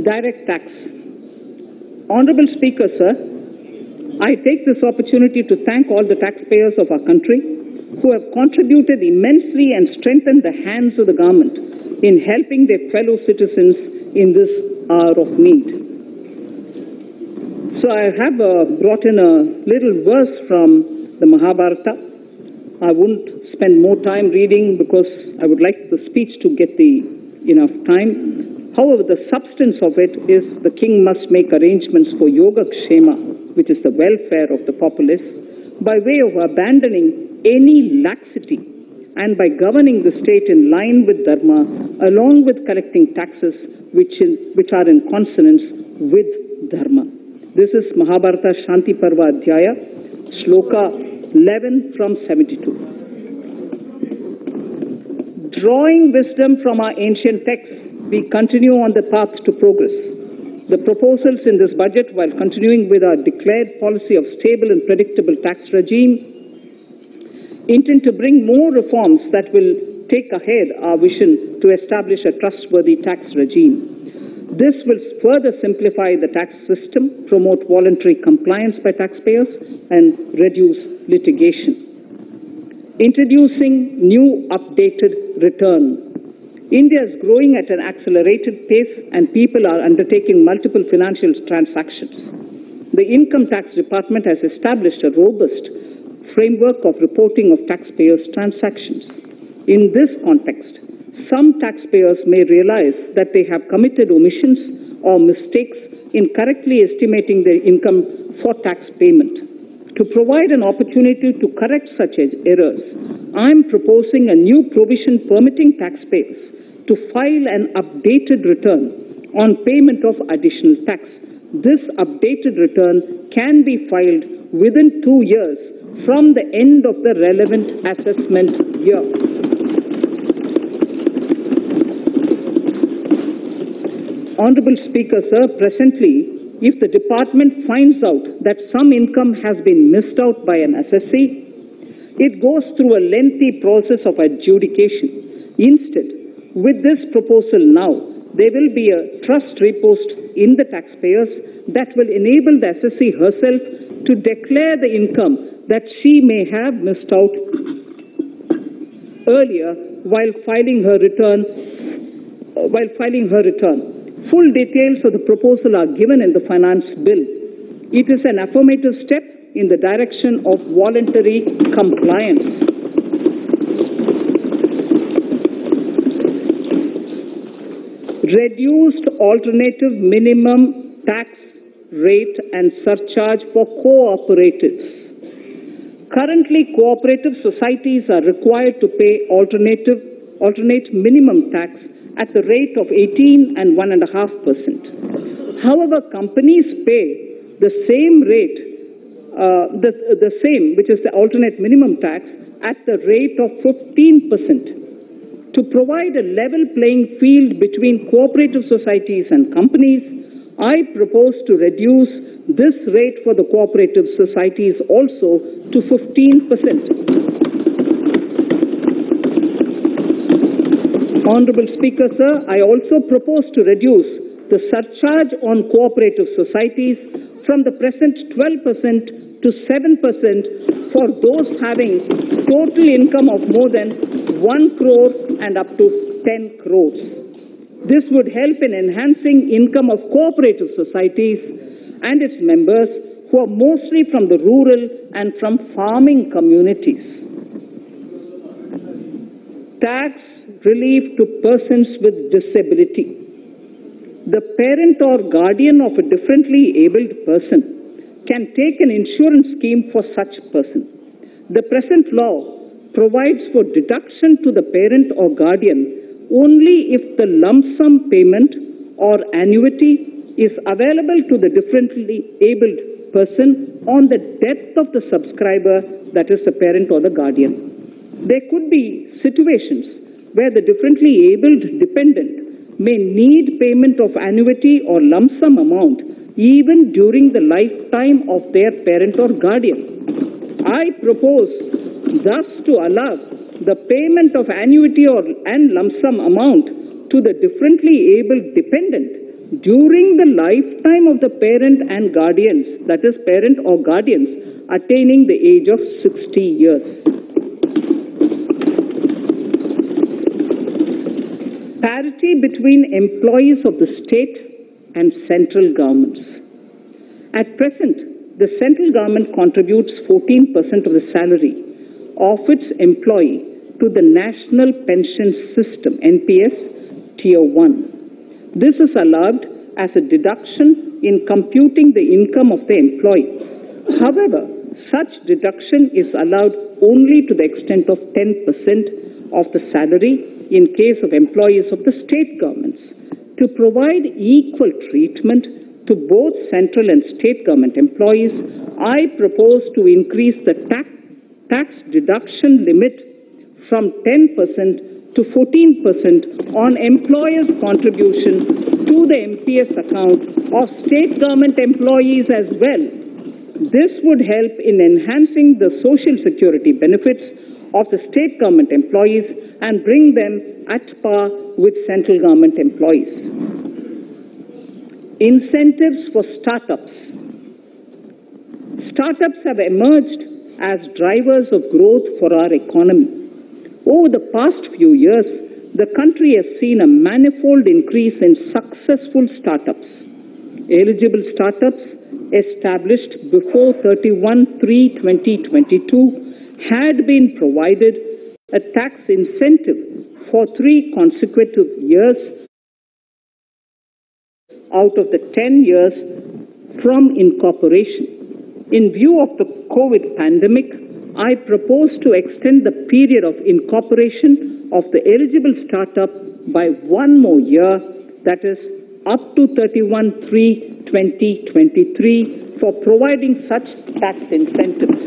Direct tax. Honorable Speaker, sir, I take this opportunity to thank all the taxpayers of our country who have contributed immensely and strengthened the hands of the government in helping their fellow citizens in this hour of need. So I have brought in a little verse from the Mahabharata. I won't spend more time reading because I would like the speech to get enough time. However, the substance of it is the king must make arrangements for yoga kshema, which is the welfare of the populace, by way of abandoning any laxity and by governing the state in line with dharma, along with collecting taxes which are in consonance with dharma. This is Mahabharata Shanti Parva Adhyaya, Shloka 11 from 72. Drawing wisdom from our ancient texts, we continue on the path to progress. The proposals in this budget, while continuing with our declared policy of stable and predictable tax regime, intend to bring more reforms that will take ahead our vision to establish a trustworthy tax regime. This will further simplify the tax system, promote voluntary compliance by taxpayers, and reduce litigation. Introducing new updated return. India is growing at an accelerated pace and people are undertaking multiple financial transactions. The Income Tax Department has established a robust framework of reporting of taxpayers' transactions. In this context, some taxpayers may realize that they have committed omissions or mistakes in correctly estimating their income for tax payment. To provide an opportunity to correct such errors, I am proposing a new provision permitting taxpayers to file an updated return on payment of additional tax. This updated return can be filed within 2 years from the end of the relevant assessment year. Honorable Speaker, sir, presently, if the department finds out that some income has been missed out by an assessee, it goes through a lengthy process of adjudication. Instead, with this proposal now, there will be a trust repost in the taxpayers that will enable the assessee herself to declare the income that she may have missed out earlier while filing her return. Full details of the proposal are given in the finance bill. It is an affirmative step in the direction of voluntary compliance. Reduced alternative minimum tax rate and surcharge for cooperatives. Currently, cooperative societies are required to pay alternate minimum tax at the rate of 18 and 1.5%. However, companies pay the same rate, the same, which is the alternate minimum tax, at the rate of 15%. To provide a level playing field between cooperative societies and companies, I propose to reduce this rate for the cooperative societies also to 15%. Honorable Speaker, sir, I also propose to reduce the surcharge on cooperative societies from the present 12% to 7% for those having total income of more than 1 crore and up to 10 crores. This would help in enhancing income of cooperative societies and its members who are mostly from the rural and from farming communities. Tax relief to persons with disability. The parent or guardian of a differently abled person can take an insurance scheme for such person. The present law provides for deduction to the parent or guardian only if the lump sum payment or annuity is available to the differently abled person on the death of the subscriber, that is the parent or the guardian. There could be situations where the differently abled dependent may need payment of annuity or lump sum amount even during the lifetime of their parent or guardian. I propose thus to allow the payment of annuity and lump sum amount to the differently abled dependent during the lifetime of the parent and guardians, that is parent or guardians, attaining the age of 60 years. Parity between employees of the state and central governments. At present, the central government contributes 14% of the salary of its employee to the National Pension System, NPS, Tier 1. This is allowed as a deduction in computing the income of the employee. However, such deduction is allowed only to the extent of 10% of the salary in case of employees of the state governments. To provide equal treatment to both central and state government employees, I propose to increase the tax deduction limit from 10% to 14% on employers' contribution to the MPS account of state government employees as well. This would help in enhancing the social security benefits of the state government employees and bring them at par with central government employees. Incentives for startups. Startups have emerged as drivers of growth for our economy. Over the past few years, the country has seen a manifold increase in successful startups. Eligible startups established before 31/3/2022 had been provided a tax incentive for 3 consecutive years out of the 10 years from incorporation. In view of the COVID pandemic, I propose to extend the period of incorporation of the eligible startup by 1 more year, that is, up to 31/3/2023, for providing such tax incentives.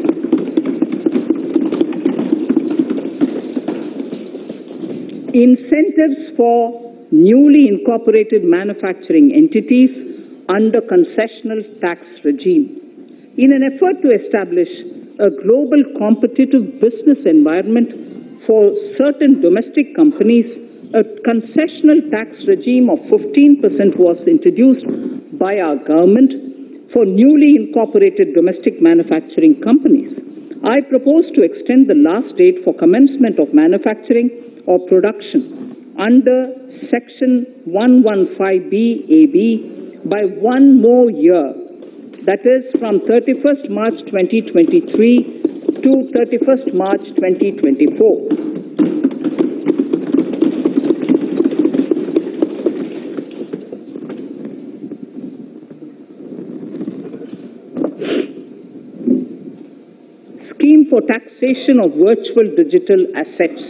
Incentives for newly incorporated manufacturing entities under concessional tax regime. In an effort to establish a global competitive business environment for certain domestic companies, a concessional tax regime of 15% was introduced by our government for newly incorporated domestic manufacturing companies. I propose to extend the last date for commencement of manufacturing or production under Section 115BAB by 1 more year, that is from 31st March 2023 to 31st March 2024. Scheme for taxation of virtual digital assets.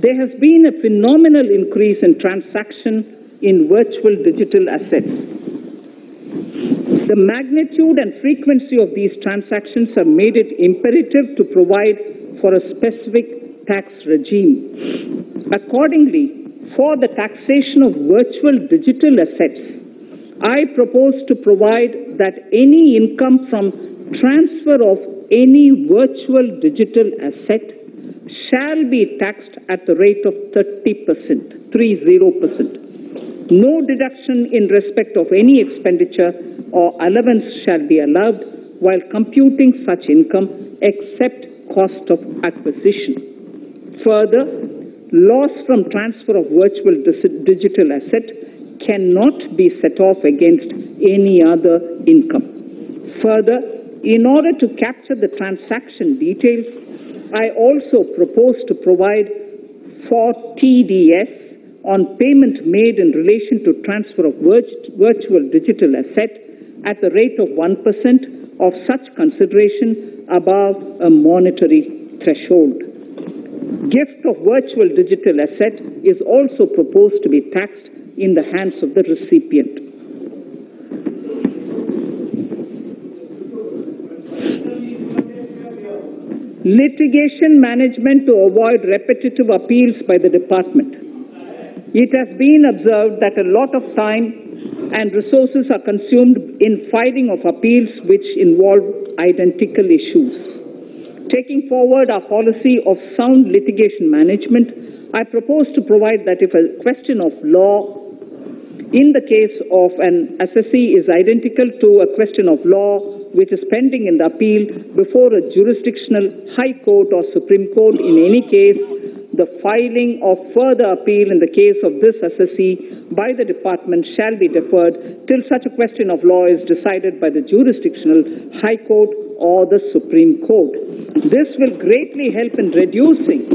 There has been a phenomenal increase in transaction in virtual digital assets. The magnitude and frequency of these transactions have made it imperative to provide for a specific tax regime. Accordingly, for the taxation of virtual digital assets, I propose to provide that any income from transfer of any virtual digital asset shall be taxed at the rate of 30%. No deduction in respect of any expenditure or allowance shall be allowed while computing such income except cost of acquisition. Further, loss from transfer of virtual digital asset cannot be set off against any other income. Further, in order to capture the transaction details, I also propose to provide for TDS on payment made in relation to transfer of virtual digital asset at the rate of 1% of such consideration above a monetary threshold. Gift of virtual digital asset is also proposed to be taxed in the hands of the recipient. Litigation management to avoid repetitive appeals by the department. It has been observed that a lot of time and resources are consumed in filing of appeals which involve identical issues. Taking forward our policy of sound litigation management, I propose to provide that if a question of law in the case of an assessee is identical to a question of law which is pending in the appeal before a jurisdictional high court or Supreme Court, in any case, the filing of further appeal in the case of this assessee by the department shall be deferred till such a question of law is decided by the jurisdictional high court or the Supreme Court. This will greatly help in reducing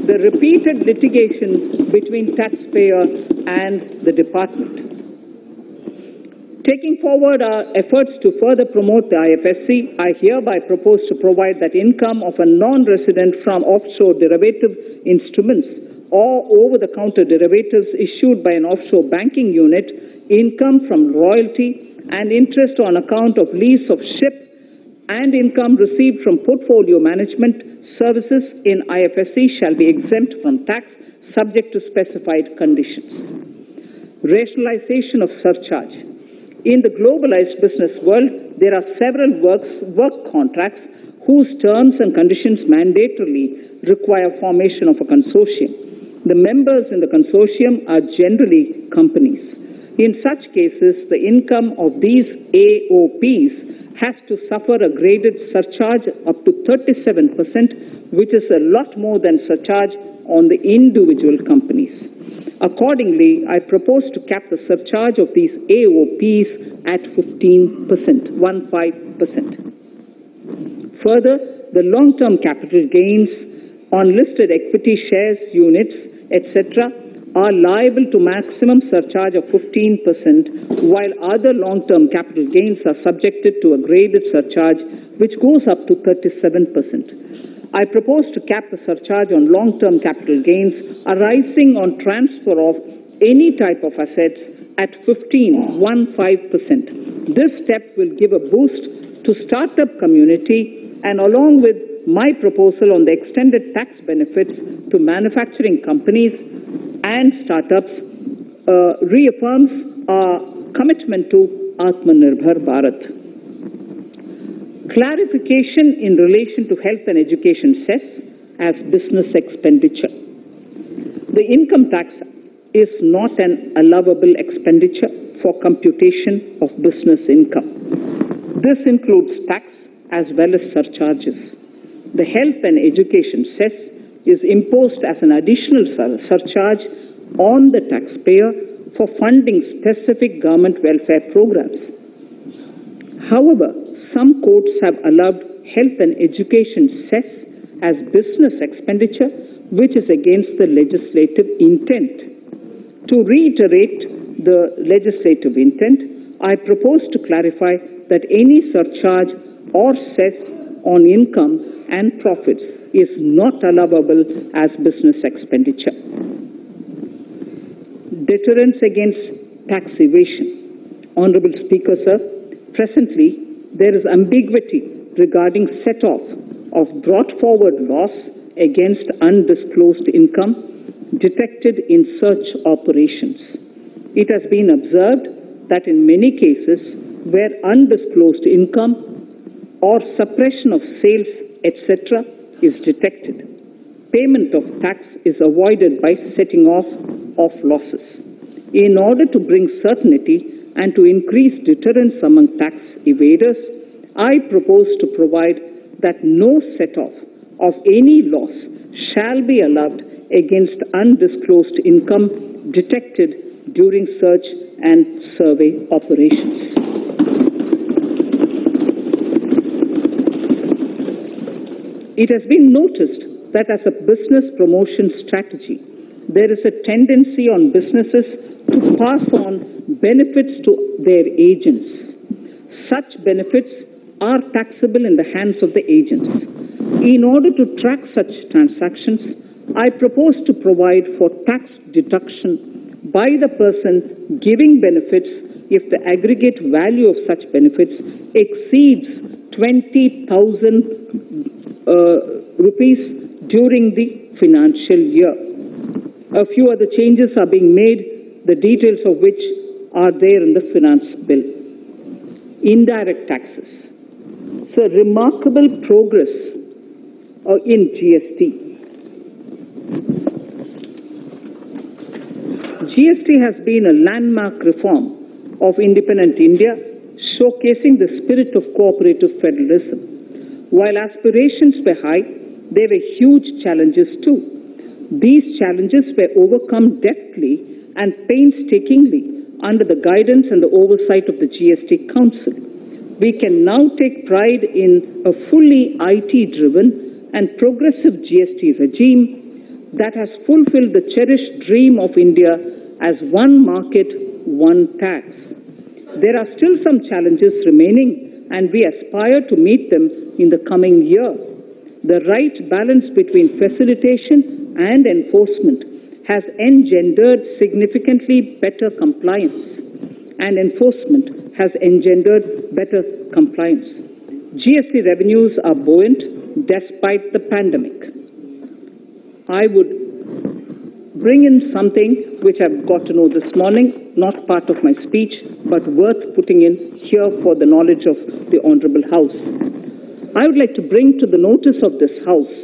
the repeated litigation between taxpayer and the department. Taking forward our efforts to further promote the IFSC, I hereby propose to provide that income of a non-resident from offshore derivative instruments or over-the-counter derivatives issued by an offshore banking unit, income from royalty and interest on account of lease of ship, and income received from portfolio management services in IFSC shall be exempt from tax subject to specified conditions. Rationalization of surcharge. In the globalized business world, there are several work contracts whose terms and conditions mandatorily require formation of a consortium. The members in the consortium are generally companies. In such cases, the income of these AOPs has to suffer a graded surcharge up to 37%, which is a lot more than surcharge on the individual companies. Accordingly, I propose to cap the surcharge of these AOPs at 15%. Further, the long-term capital gains on listed equity shares, units, etc., are liable to maximum surcharge of 15%, while other long-term capital gains are subjected to a graded surcharge which goes up to 37%. I propose to cap the surcharge on long-term capital gains arising on transfer of any type of assets at 15%. This step will give a boost to startup community, and along with my proposal on the extended tax benefits to manufacturing companies and startups, reaffirms our commitment to Atmanirbhar Bharat. Clarification in relation to health and education cess as business expenditure. The income tax is not an allowable expenditure for computation of business income. This includes tax as well as surcharges. The health and education cess is imposed as an additional surcharge on the taxpayer for funding specific government welfare programs. However, some courts have allowed health and education cess as business expenditure, which is against the legislative intent. To reiterate the legislative intent, I propose to clarify that any surcharge or cess on income and profits is not allowable as business expenditure. Deterrence against tax evasion. Honorable Speaker, sir, presently, there is ambiguity regarding set-off of brought-forward loss against undisclosed income detected in search operations. It has been observed that in many cases where undisclosed income or suppression of sales, etc., is detected, payment of tax is avoided by setting off of losses. In order to bring certainty and to increase deterrence among tax evaders, I propose to provide that no set-off of any loss shall be allowed against undisclosed income detected during search and survey operations. It has been noticed that as a business promotion strategy, there is a tendency on businesses to pass on benefits to their agents. Such benefits are taxable in the hands of the agents. In order to track such transactions, I propose to provide for tax deduction by the person giving benefits if the aggregate value of such benefits exceeds 20,000 rupees during the financial year. A few other changes are being made, the details of which are there in the finance bill. Indirect taxes. So remarkable progress in GST. GST has been a landmark reform of independent India, showcasing the spirit of cooperative federalism. While aspirations were high, there were huge challenges too. These challenges were overcome deftly and painstakingly under the guidance and the oversight of the GST Council. We can now take pride in a fully IT-driven and progressive GST regime that has fulfilled the cherished dream of India as one market, one tax. There are still some challenges remaining, and we aspire to meet them in the coming year. The right balance between facilitation and enforcement has engendered significantly better compliance, and enforcement has engendered better compliance. GST revenues are buoyant despite the pandemic. I would bring in something which I've got to know this morning, not part of my speech, but worth putting in here for the knowledge of the Honorable House. I would like to bring to the notice of this House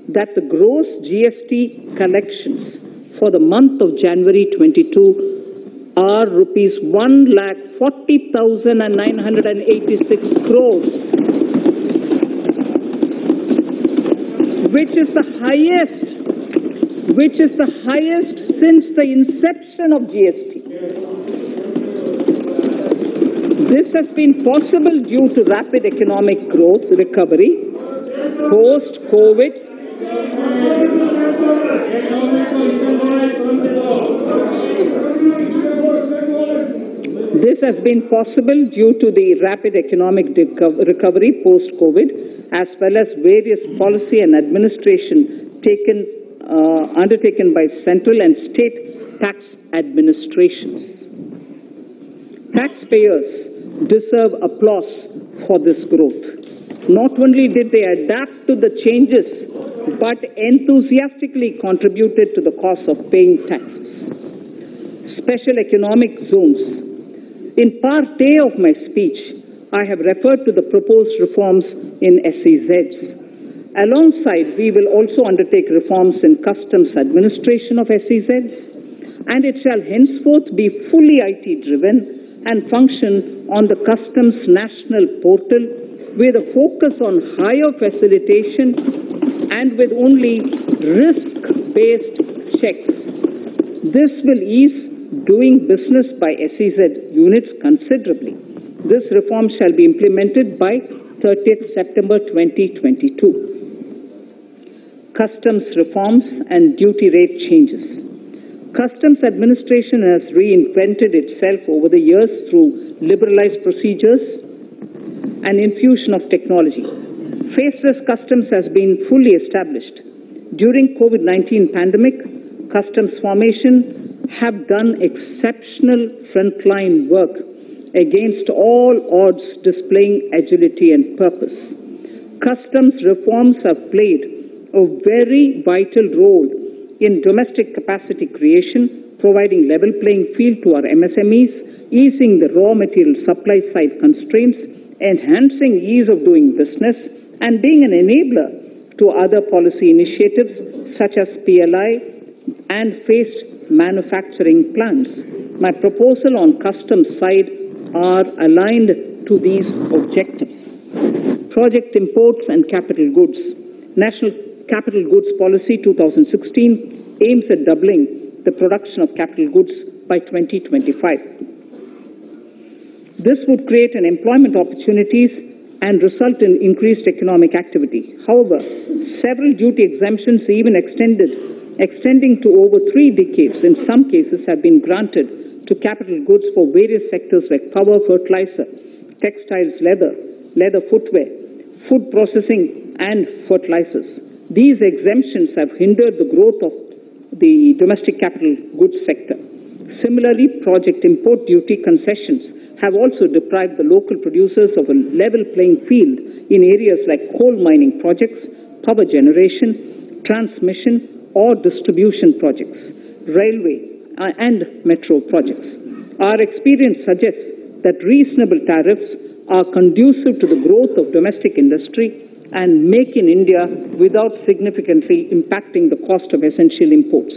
that the gross GST collections for the month of January 22 are rupees 1,40,986 crores, which is the highest since the inception of GST. This has been possible due to rapid economic growth, recovery, post-COVID. This has been possible due to the rapid economic recovery post-COVID, as well as various policy and administration undertaken by central and state tax administrations. Taxpayers deserve applause for this growth. Not only did they adapt to the changes, but enthusiastically contributed to the cost of paying taxes. Special economic zones. In part A of my speech, I have referred to the proposed reforms in SEZs. Alongside, we will also undertake reforms in customs administration of SEZs, and it shall henceforth be fully IT-driven and function on the Customs National Portal with a focus on higher facilitation and with only risk-based checks. This will ease doing business by SEZ units considerably. This reform shall be implemented by 30th September 2022. Customs reforms and duty rate changes. Customs administration has reinvented itself over the years through liberalized procedures and infusion of technology. Faceless customs has been fully established. During COVID-19 pandemic, customs formation have done exceptional frontline work against all odds, displaying agility and purpose. Customs reforms have played a very vital role in domestic capacity creation, providing level playing field to our MSMEs, easing the raw material supply side constraints, enhancing ease of doing business, and being an enabler to other policy initiatives such as PLI and phased manufacturing plans. My proposal on customs side are aligned to these objectives. Project imports and capital goods. National Capital Goods Policy 2016 aims at doubling the production of capital goods by 2025. This would create an employment opportunities and result in increased economic activity. However, several duty exemptions, even extending to over 3 decades in some cases, have been granted to capital goods for various sectors like power, fertilizer, textiles, leather footwear, food processing, and fertilizers. These exemptions have hindered the growth of the domestic capital goods sector. Similarly, project import duty concessions have also deprived the local producers of a level playing field in areas like coal mining projects, power generation, transmission, or distribution projects, railway and metro projects. Our experience suggests that reasonable tariffs are conducive to the growth of domestic industry and make in India without significantly impacting the cost of essential imports.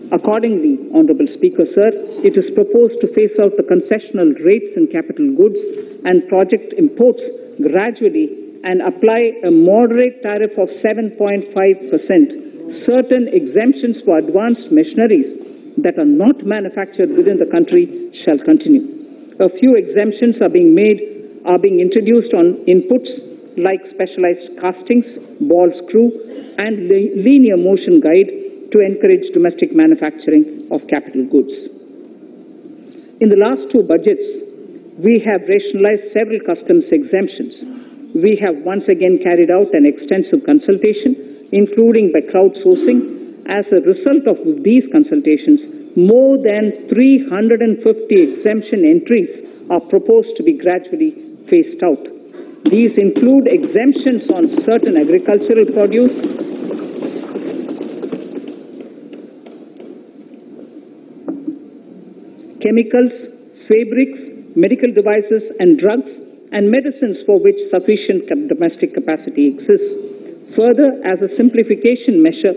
Accordingly, Honourable Speaker, Sir, it is proposed to phase out the concessional rates in capital goods and project imports gradually and apply a moderate tariff of 7.5%. Certain exemptions for advanced machineries that are not manufactured within the country shall continue. A few exemptions are being made are being introduced on inputs like specialized castings, ball screw, and linear motion guide to encourage domestic manufacturing of capital goods. In the last two budgets, we have rationalized several customs exemptions. We have once again carried out an extensive consultation, including by crowdsourcing. As a result of these consultations, more than 350 exemption entries are proposed to be gradually phased out. These include exemptions on certain agricultural produce, chemicals, fabrics, medical devices and drugs, and medicines for which sufficient domestic capacity exists. Further, as a simplification measure,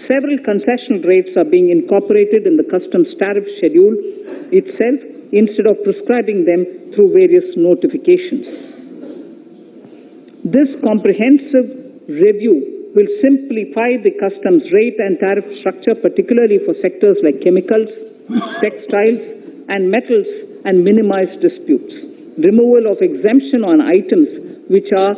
several concessional rates are being incorporated in the customs tariff schedule itself instead of prescribing them through various notifications. This comprehensive review will simplify the customs rate and tariff structure, particularly for sectors like chemicals, textiles, and metals, and minimize disputes. Removal of exemption on items which are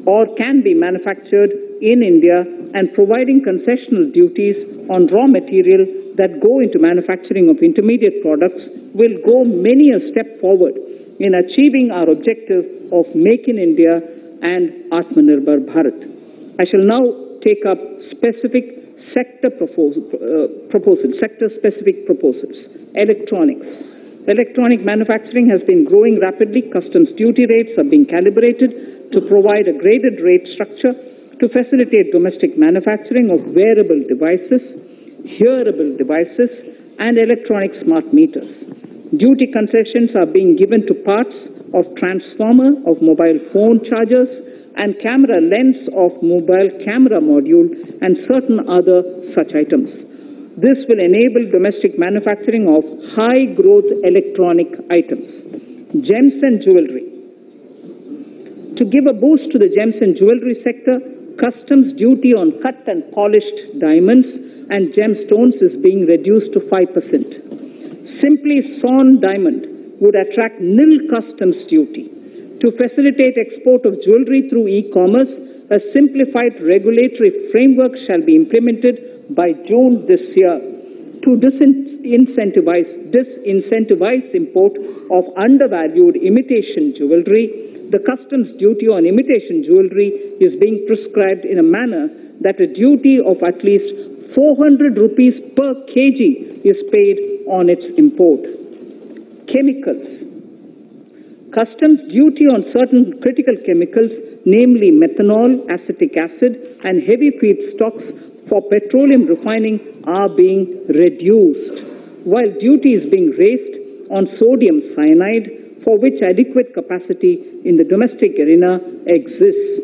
or can be manufactured in India and providing concessional duties on raw material that go into manufacturing of intermediate products will go many a step forward in achieving our objective of Make in India and Atmanirbhar Bharat. I shall now take up specific sector-specific proposals. Electronics. Electronic manufacturing has been growing rapidly. Customs duty rates are being calibrated to provide a graded rate structure to facilitate domestic manufacturing of wearable devices, hearable devices, and electronic smart meters. Duty concessions are being given to parts of transformer of mobile phone chargers and camera lens of mobile camera module and certain other such items. This will enable domestic manufacturing of high-growth electronic items. Gems and jewelry. To give a boost to the gems and jewelry sector, customs duty on cut and polished diamonds and gemstones is being reduced to 5%. Simply sawn diamond would attract nil customs duty. To facilitate export of jewelry through e-commerce, a simplified regulatory framework shall be implemented by June this year to disincentivize import of undervalued imitation jewelry. The customs duty on imitation jewelry is being prescribed in a manner that a duty of at least 400 rupees per kg is paid on its import. Chemicals. Customs duty on certain critical chemicals, namely methanol, acetic acid, and heavy feedstocks for petroleum refining are being reduced, while duty is being raised on sodium cyanide, for which adequate capacity in the domestic arena exists.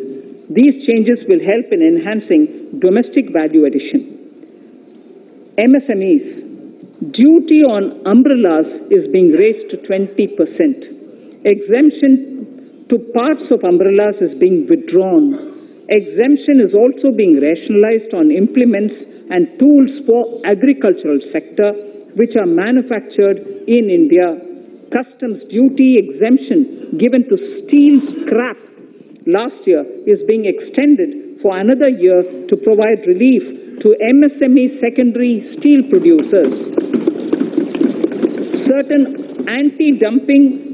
These changes will help in enhancing domestic value addition. MSMEs. Duty on umbrellas is being raised to 20%. Exemption to parts of umbrellas is being withdrawn. Exemption is also being rationalized on implements and tools for agricultural sector which are manufactured in India. Customs duty exemption given to steel scrap last year is being extended for another year to provide relief to MSME secondary steel producers. Certain anti-dumping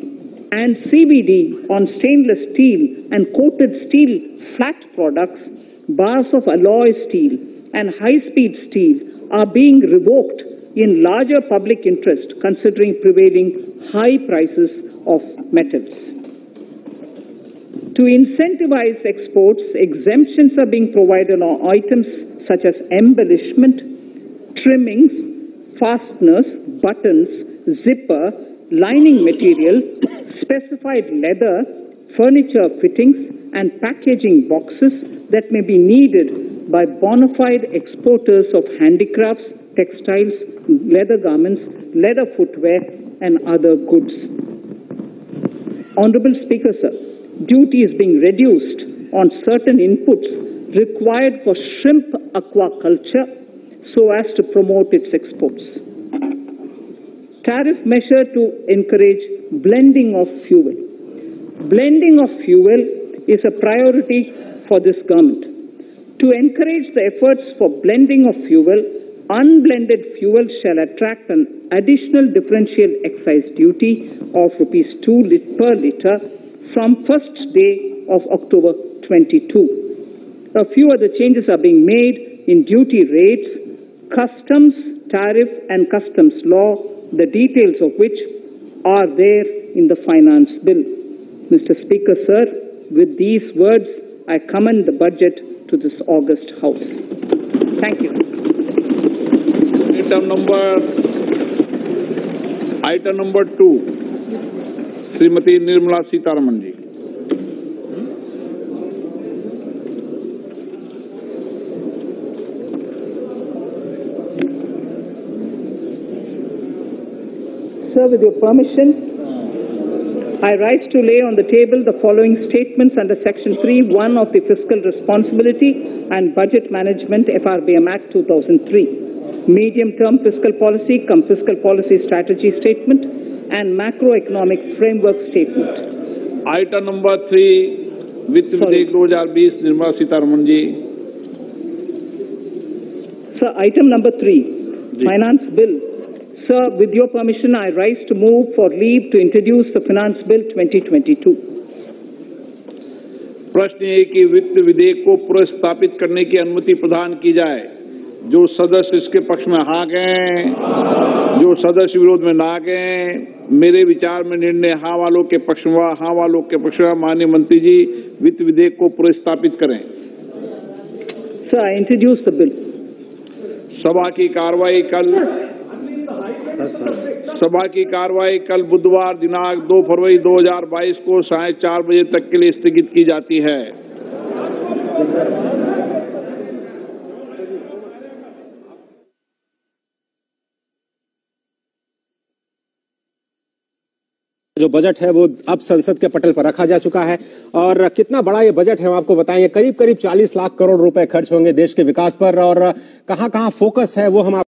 and CVD on stainless steel and coated steel flat products, bars of alloy steel and high-speed steel are being revoked in larger public interest considering prevailing high prices of metals. To incentivize exports, exemptions are being provided on items such as embellishment, trimmings, fasteners, buttons, zipper, lining material, specified leather, furniture fittings, and packaging boxes that may be needed by bona fide exporters of handicrafts, textiles, leather garments, leather footwear, and other goods. Honorable Speaker, sir, duty is being reduced on certain inputs required for shrimp aquaculture so as to promote its exports. Tariff measure to encourage blending of fuel. Blending of fuel is a priority for this government. To encourage the efforts for blending of fuel, unblended fuel shall attract an additional differential excise duty of rupees 2 per litre from first day of October 22. A few other changes are being made in duty rates, customs, tariff and customs law, the details of which are there in the finance bill. Mr. Speaker, sir, with these words, I commend the budget to this august House. Thank you. Item number 2, Srimati Nirmala Sitharaman ji. Sir, with your permission, I rise to lay on the table the following statements under Section 3(1) of the Fiscal Responsibility and Budget Management FRBM Act 2003, Medium-Term Fiscal Policy cum Fiscal Policy Strategy Statement and Macroeconomic Framework Statement. Item number 3, Vitt Videk 2020, Nirmala Sitharaman ji. Sir, item number 3, Finance Bill. Sir, with your permission, I rise to move for leave to introduce the Finance Bill 2022. प्रश्न ये कि वित्त विधेयक को पुनर्स्थापित करने की अनुमति प्रदान की जाए। जो सदस्य इसके पक्ष में हाँ कहें, जो सदस्य विरोध में ना कहें। मेरे विचार में निर्णय हाँ वालों के पक्ष में, हाँ वालों के पक्ष में। माननीय मंत्री जी, वित्त विधेयक को पुनर्स्थापित करें। Sir, I introduce the bill. सभा की कार्रवाई कल बुधवार दिनांक 2 फरवरी 2022 को 4:30 बजे तक के लिए स्थगित की जाती है। जो बजट है वो अब संसद के पटल पर रखा जा चुका है और कितना बड़ा ये बजट है हम आपको बताएंगे। करीब 40 लाख करोड़ रुपए खर्च होंगे देश के विकास पर और कहां-कहां फोकस है वो हम